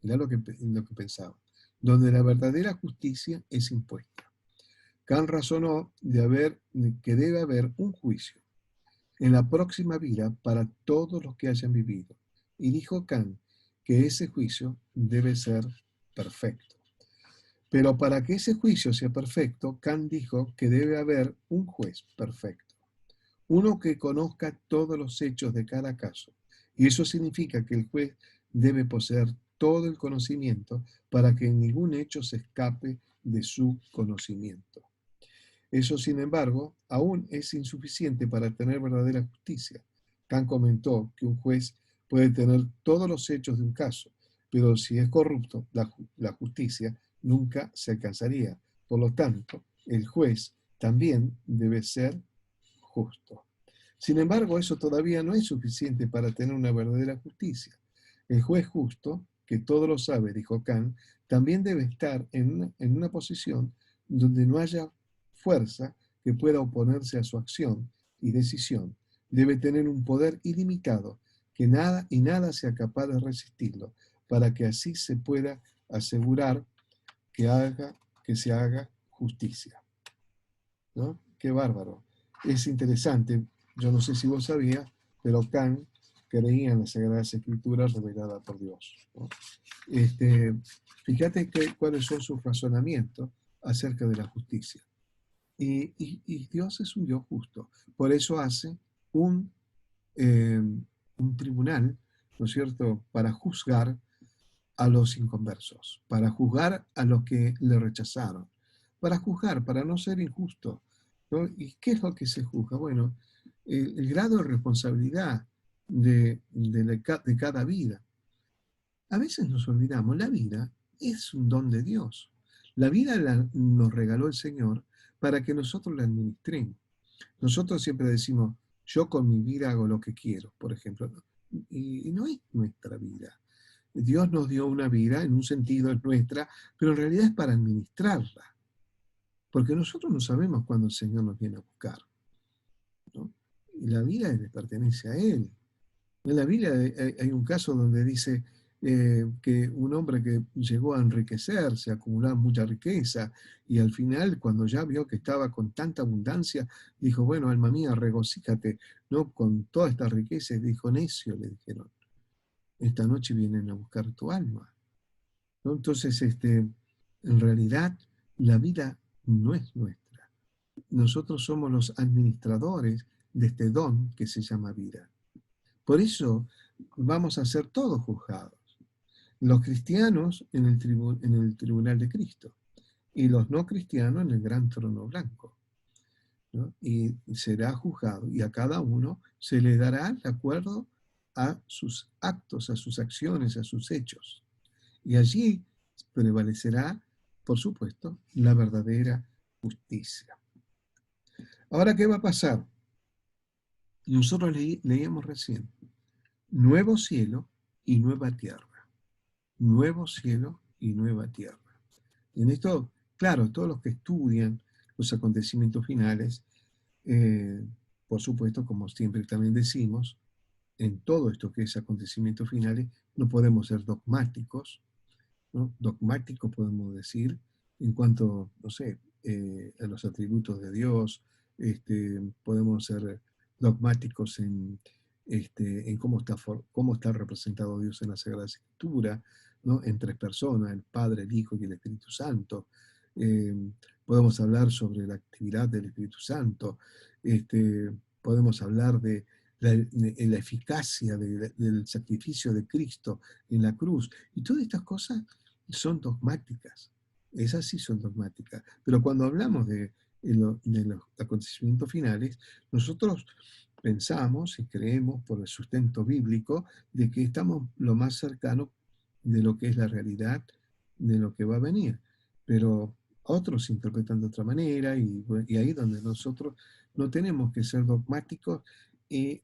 Mirá lo que pensaba. Donde la verdadera justicia es impuesta. Kant razonó que debe haber un juicio en la próxima vida para todos los que hayan vivido. Y dijo Kant que ese juicio debe ser perfecto. Pero para que ese juicio sea perfecto, Kant dijo que debe haber un juez perfecto, uno que conozca todos los hechos de cada caso. Y eso significa que el juez debe poseer todo el conocimiento para que ningún hecho se escape de su conocimiento. Eso, sin embargo, aún es insuficiente para tener verdadera justicia. Kant comentó que un juez puede tener todos los hechos de un caso, pero si es corrupto, la justicia nunca se alcanzaría. Por lo tanto, el juez también debe ser justo. Sin embargo, eso todavía no es suficiente para tener una verdadera justicia. El juez justo, que todo lo sabe, dijo Kant, también debe estar en una posición donde no haya fuerza que pueda oponerse a su acción y decisión. Debe tener un poder ilimitado, que nada y nada sea capaz de resistirlo, para que así se pueda asegurar que se haga justicia. ¿No? Qué bárbaro. Es interesante, yo no sé si vos sabías, pero Kant creía en las Sagradas Escrituras reveladas por Dios. ¿No? Este, Fíjate cuáles son sus razonamientos acerca de la justicia. Y Dios es un Dios justo. Por eso hace eh, un tribunal, ¿no es cierto?, para juzgar a los inconversos, para juzgar a los que le rechazaron, para juzgar, para no ser injusto, ¿no? ¿Y qué es lo que se juzga? Bueno, el grado de responsabilidad de cada vida. A veces nos olvidamos, la vida es un don de Dios. La vida nos regaló el Señor para que nosotros la administremos. Nosotros siempre decimos, yo con mi vida hago lo que quiero, por ejemplo, ¿no? Y no es nuestra vida. Dios nos dio una vida, en un sentido es nuestra, pero en realidad es para administrarla, porque nosotros no sabemos cuándo el Señor nos viene a buscar, ¿no? Y la vida le pertenece a Él. En la Biblia hay un caso donde dice que un hombre que llegó a enriquecerse, a acumular mucha riqueza, y al final, cuando ya vio que estaba con tanta abundancia, dijo, bueno, alma mía, regocíjate, ¿no? Con toda esta riqueza, y dijo, necio, le dijeron, esta noche vienen a buscar tu alma. ¿No? Entonces, en realidad, la vida no es nuestra. Nosotros somos los administradores de este don que se llama vida. Por eso vamos a ser todos juzgados. Los cristianos en el tribunal de Cristo y los no cristianos en el gran trono blanco, ¿no? Y será juzgado y a cada uno se le dará de acuerdo a sus actos, a sus acciones, a sus hechos. Y allí prevalecerá, por supuesto, la verdadera justicia. Ahora, ¿qué va a pasar? Nosotros leíamos recién, nuevo cielo y nueva tierra. Nuevo cielo y nueva tierra. Y en esto, claro, todos los que estudian los acontecimientos finales Eh, por supuesto, como siempre también decimos, en todo esto que es acontecimientos finales, no podemos ser dogmáticos, ¿no? Dogmáticos podemos decir en cuanto, no sé, a los atributos de Dios, podemos ser dogmáticos en cómo está representado Dios en la Sagrada Escritura, ¿no? En tres personas, el Padre, el Hijo y el Espíritu Santo. Eh, Podemos hablar sobre la actividad del Espíritu Santo, podemos hablar de la eficacia del sacrificio de Cristo en la cruz. Y todas estas cosas son dogmáticas. Esas sí son dogmáticas. Pero cuando hablamos de los acontecimientos finales, nosotros pensamos y creemos por el sustento bíblico de que estamos lo más cercano de lo que es la realidad de lo que va a venir. Pero otros interpretan de otra manera y ahí donde nosotros no tenemos que ser dogmáticos y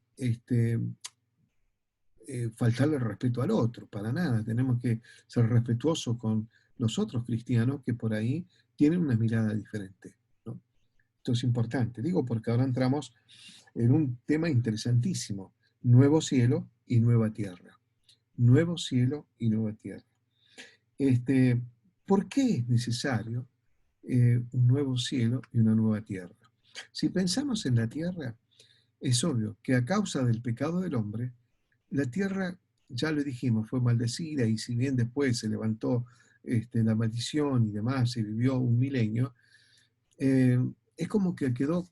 faltarle respeto al otro, para nada. Tenemos que ser respetuosos con los otros cristianos que por ahí tienen una mirada diferente, ¿no? Esto es importante, digo, porque ahora entramos en un tema interesantísimo, nuevo cielo y nueva tierra. Nuevo cielo y nueva tierra. Este, ¿Por qué es necesario un nuevo cielo y una nueva tierra? Si pensamos en la tierra, es obvio que a causa del pecado del hombre, la tierra, ya lo dijimos, fue maldecida y si bien después se levantó la maldición y demás, se vivió un milenio, eh, es como que quedó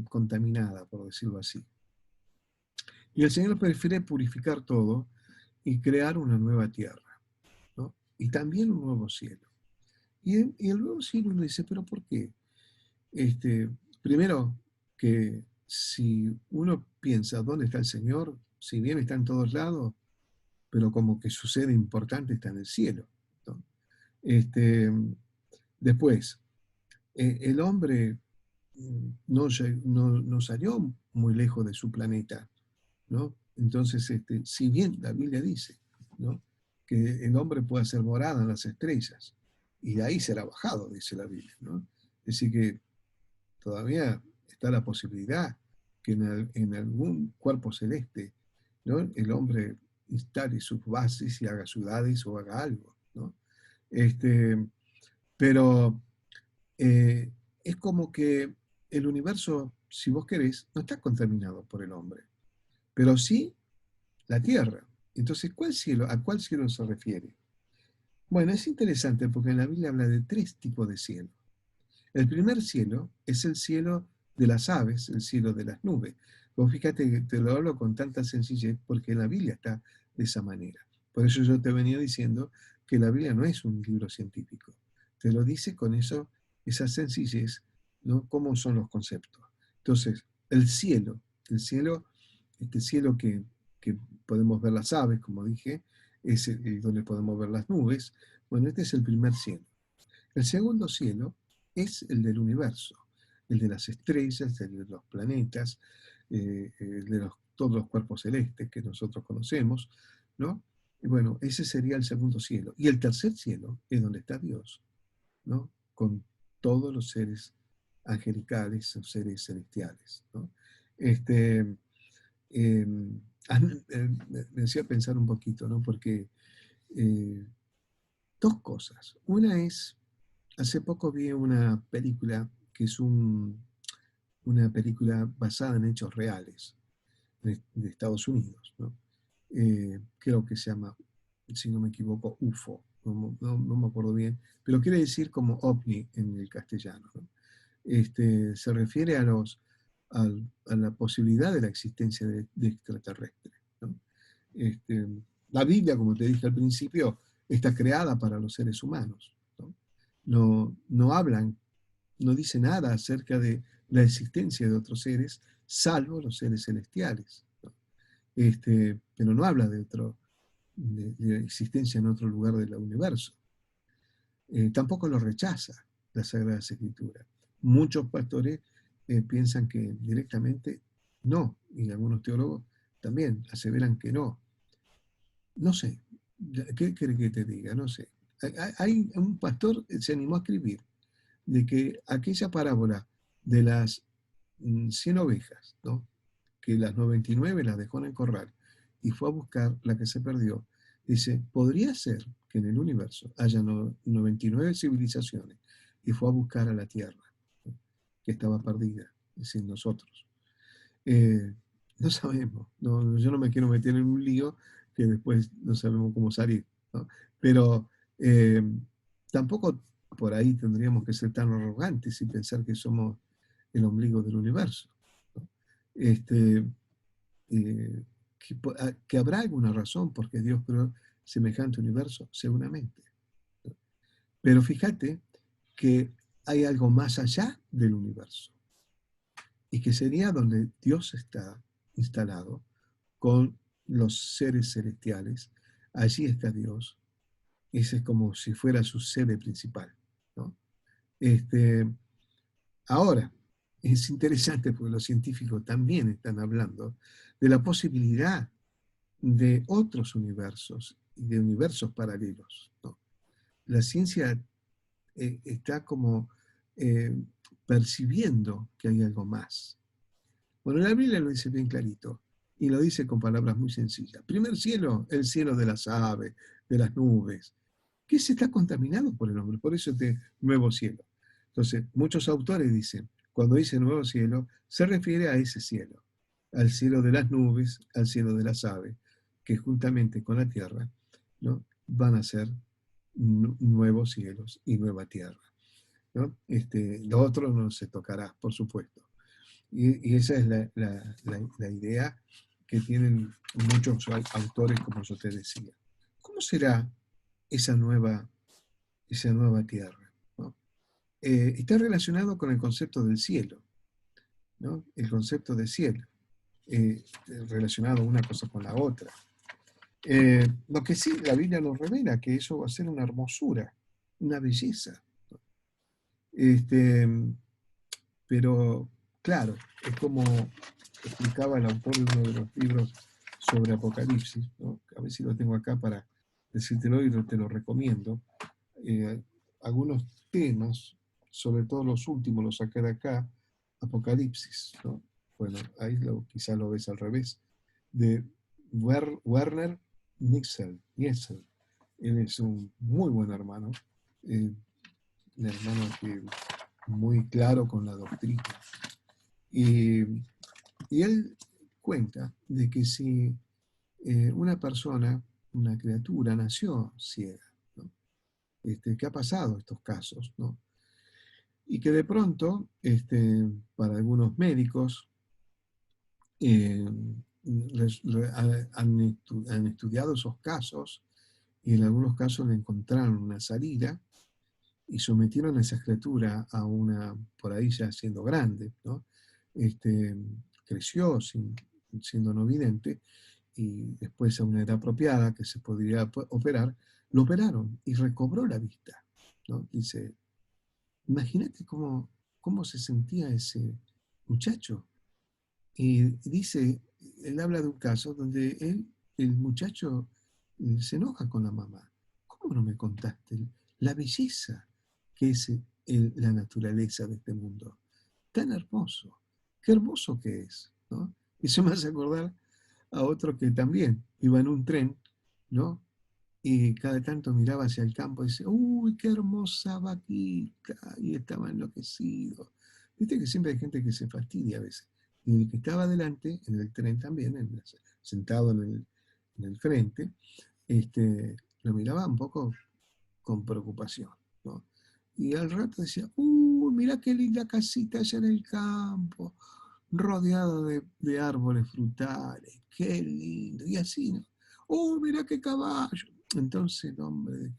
contaminada, por decirlo así. Y el Señor prefiere purificar todo y crear una nueva tierra, ¿no? Y también un nuevo cielo. Y el nuevo cielo uno dice, ¿pero por qué? Este, Primero, que si uno piensa dónde está el Señor, si bien está en todos lados, pero como que sucede importante está en el cielo, ¿no? Este, Después, el hombre no salió muy lejos de su planeta, ¿no? Entonces, si bien la Biblia dice, ¿no?, que el hombre puede hacer morada en las estrellas, y de ahí será bajado, dice la Biblia, ¿no? Es decir, que todavía está la posibilidad que en algún cuerpo celeste, ¿no?, el hombre instale sus bases y haga ciudades o haga algo, ¿no? Este, pero es como que el universo, si vos querés, no está contaminado por el hombre, pero sí la tierra. Entonces, ¿a cuál cielo se refiere? Bueno, es interesante porque en la Biblia habla de tres tipos de cielo. El primer cielo es el cielo de las aves, el cielo de las nubes. Vos fíjate que te lo hablo con tanta sencillez porque la Biblia está de esa manera. Por eso yo te venía diciendo que la Biblia no es un libro científico. Te lo dice con eso, esa sencillez, ¿no? ¿Cómo son los conceptos? Entonces, el cielo, este cielo que podemos ver las aves, como dije, es donde podemos ver las nubes. Bueno, este es el primer cielo. El segundo cielo es el del universo, el de las estrellas, el de los planetas, el de todos los cuerpos celestes que nosotros conocemos, ¿no? Y bueno, ese sería el segundo cielo. Y el tercer cielo es donde está Dios, ¿no? Con todos los seres angelicales o seres celestiales, ¿no? Este, eh, Me hacía pensar un poquito, ¿no? Porque eh, dos cosas. Una es, hace poco vi una película que es una película basada en hechos reales de Estados Unidos, ¿no? Creo que se llama, si no me equivoco, UFO, no me acuerdo bien, pero quiere decir como ovni en el castellano, ¿no? Se refiere a la posibilidad de la existencia de extraterrestres, ¿no? Este, la Biblia, como te dije al principio, está creada para los seres humanos, ¿no? No hablan, no dice nada acerca de la existencia de otros seres, salvo los seres celestiales, ¿no? Pero no habla de existencia en otro lugar del universo. Tampoco lo rechaza la Sagrada Escritura. Muchos pastores piensan que directamente no, y algunos teólogos también aseveran que no. No sé, ¿qué quiere que te diga? No sé. Hay un pastor que se animó a escribir de que aquella parábola de las 100 ovejas, ¿no? Que las 99 las dejó en el corral y fue a buscar la que se perdió, dice, podría ser que en el universo haya 99 civilizaciones y fue a buscar a la Tierra, ¿no? Que estaba perdida, es decir, nosotros. Eh, no sabemos, no, yo no me quiero meter en un lío que después no sabemos cómo salir, ¿no? Pero eh, tampoco por ahí tendríamos que ser tan arrogantes y pensar que somos el ombligo del universo, ¿no? Este, que habrá alguna razón porque Dios creó semejante universo, seguramente. Pero fíjate que hay algo más allá del universo y que sería donde Dios está instalado con los seres celestiales. Allí está Dios. Ese es como si fuera su sede principal, ¿no? Este, ahora, es interesante porque los científicos también están hablando de la posibilidad de otros universos y de universos paralelos, ¿no? La ciencia está como eh, percibiendo que hay algo más. Bueno, la Biblia lo dice bien clarito y lo dice con palabras muy sencillas. Primer cielo, el cielo de las aves, de las nubes, que se está contaminado por el hombre, por eso es de nuevo cielo. Entonces, muchos autores dicen, cuando dice nuevo cielo, se refiere a ese cielo, al cielo de las nubes, al cielo de las aves, que juntamente con la tierra, ¿no? Van a ser nuevos cielos y nueva tierra, ¿no? Lo otro no se tocará, por supuesto. Y esa es la idea que tienen muchos autores, como yo te decía. ¿Cómo será esa nueva tierra? ¿No? Está relacionado con el concepto del cielo, ¿no? El concepto de cielo, relacionado una cosa con la otra. Lo que sí, la Biblia nos revela que eso va a ser una hermosura, una belleza. Este, pero, claro, es como explicaba el autor de uno de los libros sobre Apocalipsis, ¿no? A ver si lo tengo acá para decírtelo y te lo recomiendo. Eh, algunos temas, sobre todo los últimos, los saqué de acá, Apocalipsis, ¿no? Bueno, ahí quizá lo ves al revés, de Werner Niesel. Él es un muy buen hermano, un hermano que muy claro con la doctrina. Y, y él cuenta de que si una persona, una criatura, nació ciega, ¿no? Que ha pasado estos casos, ¿no? Y que de pronto, para algunos médicos, eh, han estudiado esos casos y en algunos casos le encontraron una salida y sometieron a esa criatura a una, por ahí ya siendo grande, ¿no? Este, creció siendo no vidente y después a una edad apropiada que se podría operar, lo operaron y recobró la vista, ¿no? Dice, imagínate cómo se sentía ese muchacho. Y dice, él habla de un caso donde el muchacho se enoja con la mamá. ¿Cómo no me contaste la belleza que es la naturaleza de este mundo? Tan hermoso, qué hermoso que es, ¿no? Y eso me hace acordar a otro que también iba en un tren, ¿no? Y cada tanto miraba hacia el campo y decía, uy, qué hermosa vaquita, y estaba enloquecido. Viste que siempre hay gente que se fastidia a veces. Y el que estaba adelante, en el tren también, sentado en el frente, lo miraba un poco con preocupación, ¿no? Y al rato decía, uy, mira qué linda casita allá en el campo, rodeada de árboles frutales, qué lindo, y así, ¿no? ¡Oh, mira qué caballo! Entonces el hombre,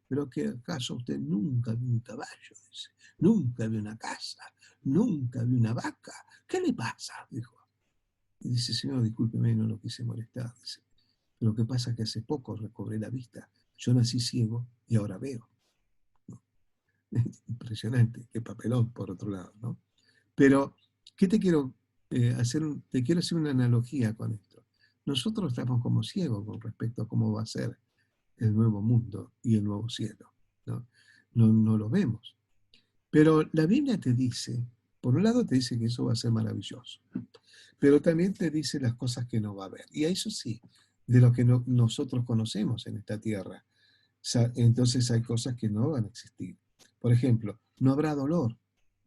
¿pero qué acaso usted nunca vio un caballo? Dice, nunca vio una casa, nunca vio una vaca. ¿Qué le pasa? Dijo. Y dice, señor, discúlpeme, no lo quise molestar. Dice, pero lo que pasa es que hace poco recobré la vista. Yo nací ciego y ahora veo, ¿no? Impresionante, qué papelón, por otro lado, ¿no? Pero, ¿qué te quiero hacer? Te quiero hacer una analogía con esto. Nosotros estamos como ciegos con respecto a cómo va a ser el nuevo mundo y el nuevo cielo, ¿no? No lo vemos. Pero la Biblia te dice Por un lado te dice que eso va a ser maravilloso, pero también te dice las cosas que no va a haber. Y a eso sí, de lo que nosotros conocemos en esta tierra. Entonces hay cosas que no van a existir. Por ejemplo, no habrá dolor.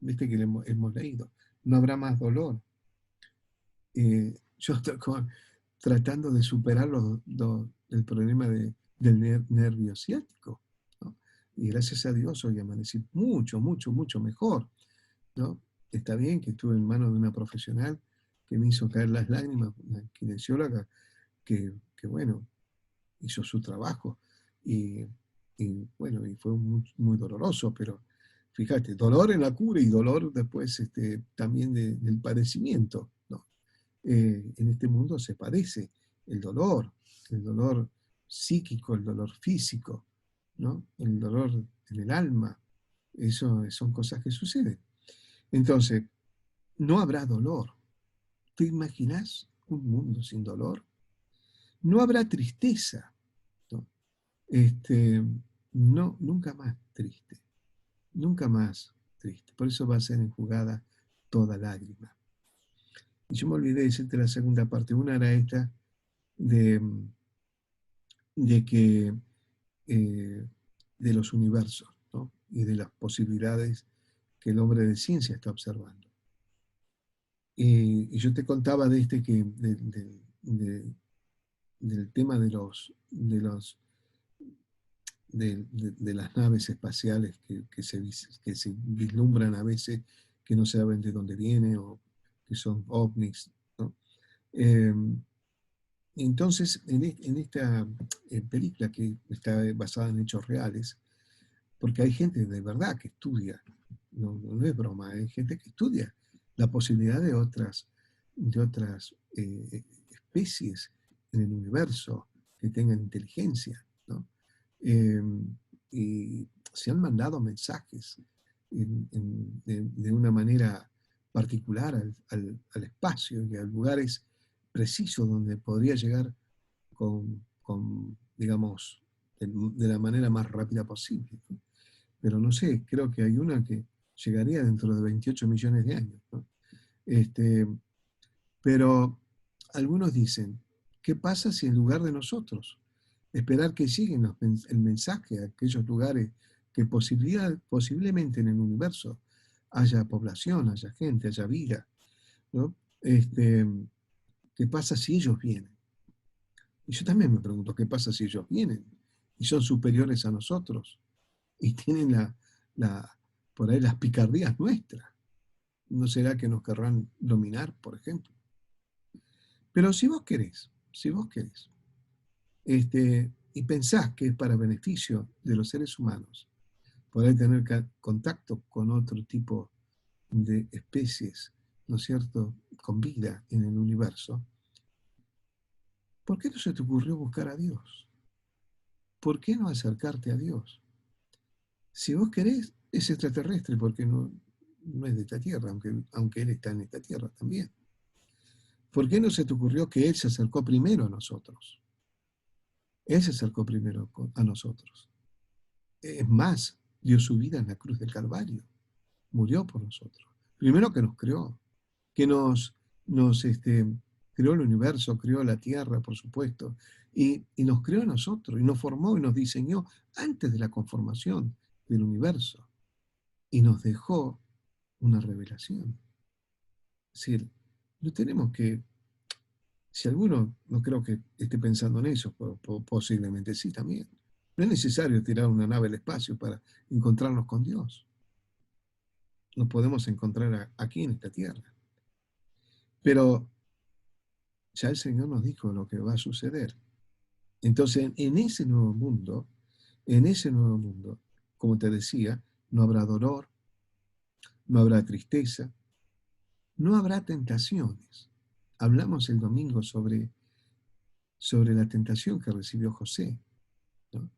Viste que hemos leído. No habrá más dolor. Yo estoy tratando de superar el problema del nervio ciático, ¿no? Y gracias a Dios hoy amanecí mucho, mucho, mucho mejor, ¿no? Está bien que estuve en manos de una profesional que me hizo caer las lágrimas, una kinesióloga que bueno, hizo su trabajo y, bueno, y fue muy, muy doloroso, pero fíjate, dolor en la cura y dolor después también del padecimiento, ¿no? En este mundo se padece el dolor psíquico, el dolor físico, ¿no? El dolor en el alma, eso son cosas que suceden. Entonces, no habrá dolor. ¿Te imaginas un mundo sin dolor? No habrá tristeza, ¿no? No, nunca más triste, nunca más triste. Por eso va a ser enjugada toda lágrima. Y yo me olvidé de decirte la segunda parte. Una era esta de, de que de los universos, ¿no? Y de las posibilidades que el hombre de ciencia está observando. Y yo te contaba de del tema de las naves espaciales que se vislumbran a veces, que no saben de dónde vienen o que son ovnis, ¿no? Eh, entonces, en esta película que está basada en hechos reales, porque hay gente de verdad que estudia, no es broma, hay gente que estudia la posibilidad de otras especies en el universo que tengan inteligencia, ¿no? Eh, y se han mandado mensajes de una manera particular al espacio y a lugares precisos donde podría llegar digamos, de la manera más rápida posible, ¿no? Pero no sé, creo que hay una que llegaría dentro de 28 millones de años, ¿no? Este, pero algunos dicen, ¿qué pasa si en lugar de nosotros esperar que lleguen el mensaje a aquellos lugares que posiblemente en el universo haya población, haya gente, haya vida, ¿no? ¿Qué pasa si ellos vienen? Y yo también me pregunto, ¿qué pasa si ellos vienen y son superiores a nosotros y tienen por ahí las picardías nuestras? ¿No será que nos querrán dominar, por ejemplo? Pero si vos querés, y pensás que es para beneficio de los seres humanos poder tener contacto con otro tipo de especies, ¿no es cierto?, con vida en el universo, ¿por qué no se te ocurrió buscar a Dios? ¿Por qué no acercarte a Dios? Si vos querés, es extraterrestre porque no es de esta tierra, aunque Él está en esta tierra también. ¿Por qué no se te ocurrió que Él se acercó primero a nosotros? Él se acercó primero a nosotros. Es más, dio su vida en la cruz del Calvario. Murió por nosotros. Primero que nos creó, que nos creó el universo, creó la tierra, por supuesto, y nos creó a nosotros, y nos formó y nos diseñó antes de la conformación del universo, y nos dejó una revelación. Es decir, no tenemos que, si alguno no creo que esté pensando en eso, posiblemente sí también. No es necesario tirar una nave al espacio para encontrarnos con Dios. Nos podemos encontrar aquí en esta tierra. Pero ya el Señor nos dijo lo que va a suceder. Entonces, en ese nuevo mundo, como te decía, no habrá dolor, no habrá tristeza, no habrá tentaciones. Hablamos el domingo sobre la tentación que recibió José, ¿no?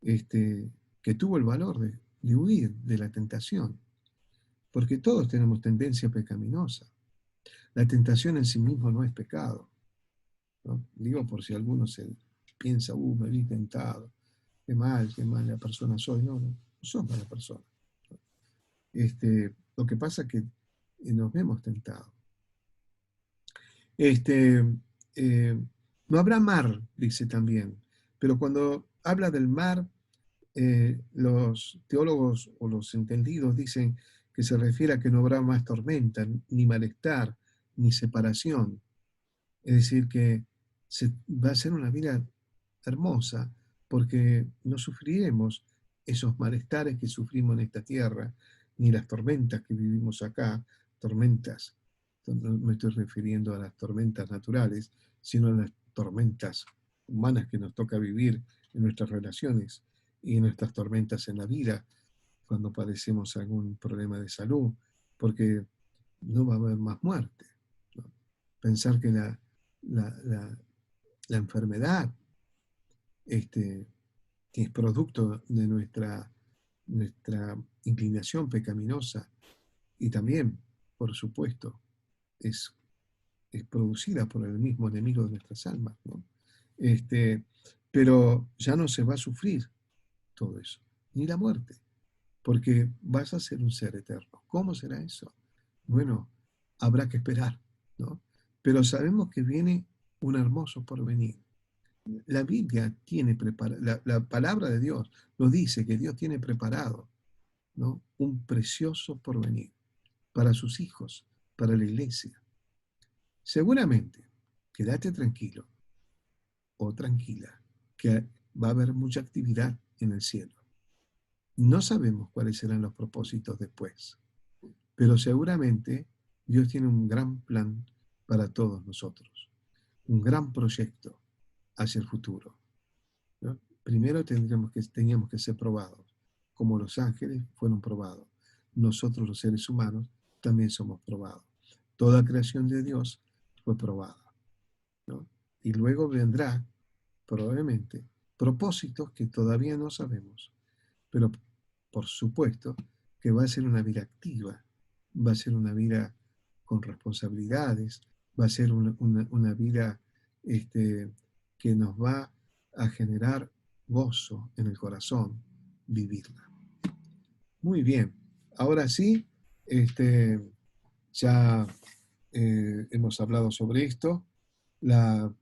Que tuvo el valor de huir de la tentación, porque todos tenemos tendencia pecaminosa. La tentación en sí mismo no es pecado, ¿no? Digo por si alguno se piensa, me vi tentado, qué mala persona soy. No, no sos mala persona. Lo que pasa es que nos vemos tentados. Este, eh, no habrá mar, dice también, pero cuando habla del mar, los teólogos o los entendidos dicen que se refiere a que no habrá más tormenta, ni malestar, ni separación. Es decir, que va a ser una vida hermosa, porque no sufriremos esos malestares que sufrimos en esta tierra, ni las tormentas que vivimos acá, tormentas, no me estoy refiriendo a las tormentas naturales, sino a las tormentas humanas que nos toca vivir en nuestras relaciones y en nuestras tormentas en la vida, cuando padecemos algún problema de salud, porque no va a haber más muerte, ¿no? Pensar que la enfermedad que es producto de nuestra inclinación pecaminosa y también, por supuesto, es, es producida por el mismo enemigo de nuestras almas, ¿no? Pero ya no se va a sufrir todo eso, ni la muerte, porque vas a ser un ser eterno. ¿Cómo será eso? Bueno, habrá que esperar, ¿no? Pero sabemos que viene un hermoso porvenir. La Biblia tiene preparado, la palabra de Dios nos dice que Dios tiene preparado, ¿no?, un precioso porvenir para sus hijos, para la iglesia. Seguramente, quédate tranquilo o tranquila, que va a haber mucha actividad en el cielo. No sabemos cuáles serán los propósitos después, pero seguramente Dios tiene un gran plan para todos nosotros, un gran proyecto hacia el futuro, ¿no? Primero teníamos que ser probados, como los ángeles fueron probados. Nosotros los seres humanos también somos probados. Toda creación de Dios fue probada, ¿no? Y luego vendrá, probablemente, propósitos que todavía no sabemos, pero por supuesto que va a ser una vida activa, va a ser una vida con responsabilidades, va a ser una vida que nos va a generar gozo en el corazón vivirla. Muy bien, ahora sí, ya hemos hablado sobre esto. La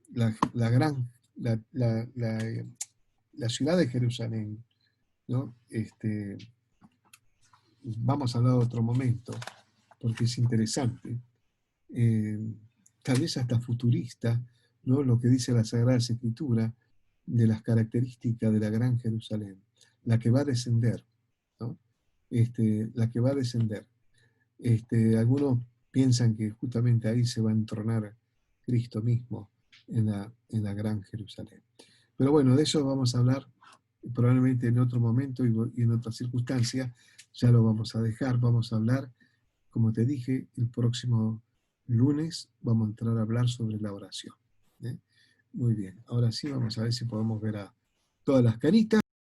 gran, la ciudad de Jerusalén, ¿no? Vamos a hablar de otro momento, porque es interesante, eh, tal vez hasta futurista, ¿no?, lo que dice la Sagrada Escritura de las características de la Gran Jerusalén, la que va a descender, ¿no? La que va a descender. Algunos piensan que justamente ahí se va a entronar Cristo mismo en la Gran Jerusalén. Pero bueno, de eso vamos a hablar probablemente en otro momento y en otra circunstancia. Ya lo vamos a dejar, vamos a hablar, como te dije, el próximo lunes vamos a entrar a hablar sobre la oración, ¿eh? Muy bien, ahora sí vamos a ver si podemos ver a todas las caritas.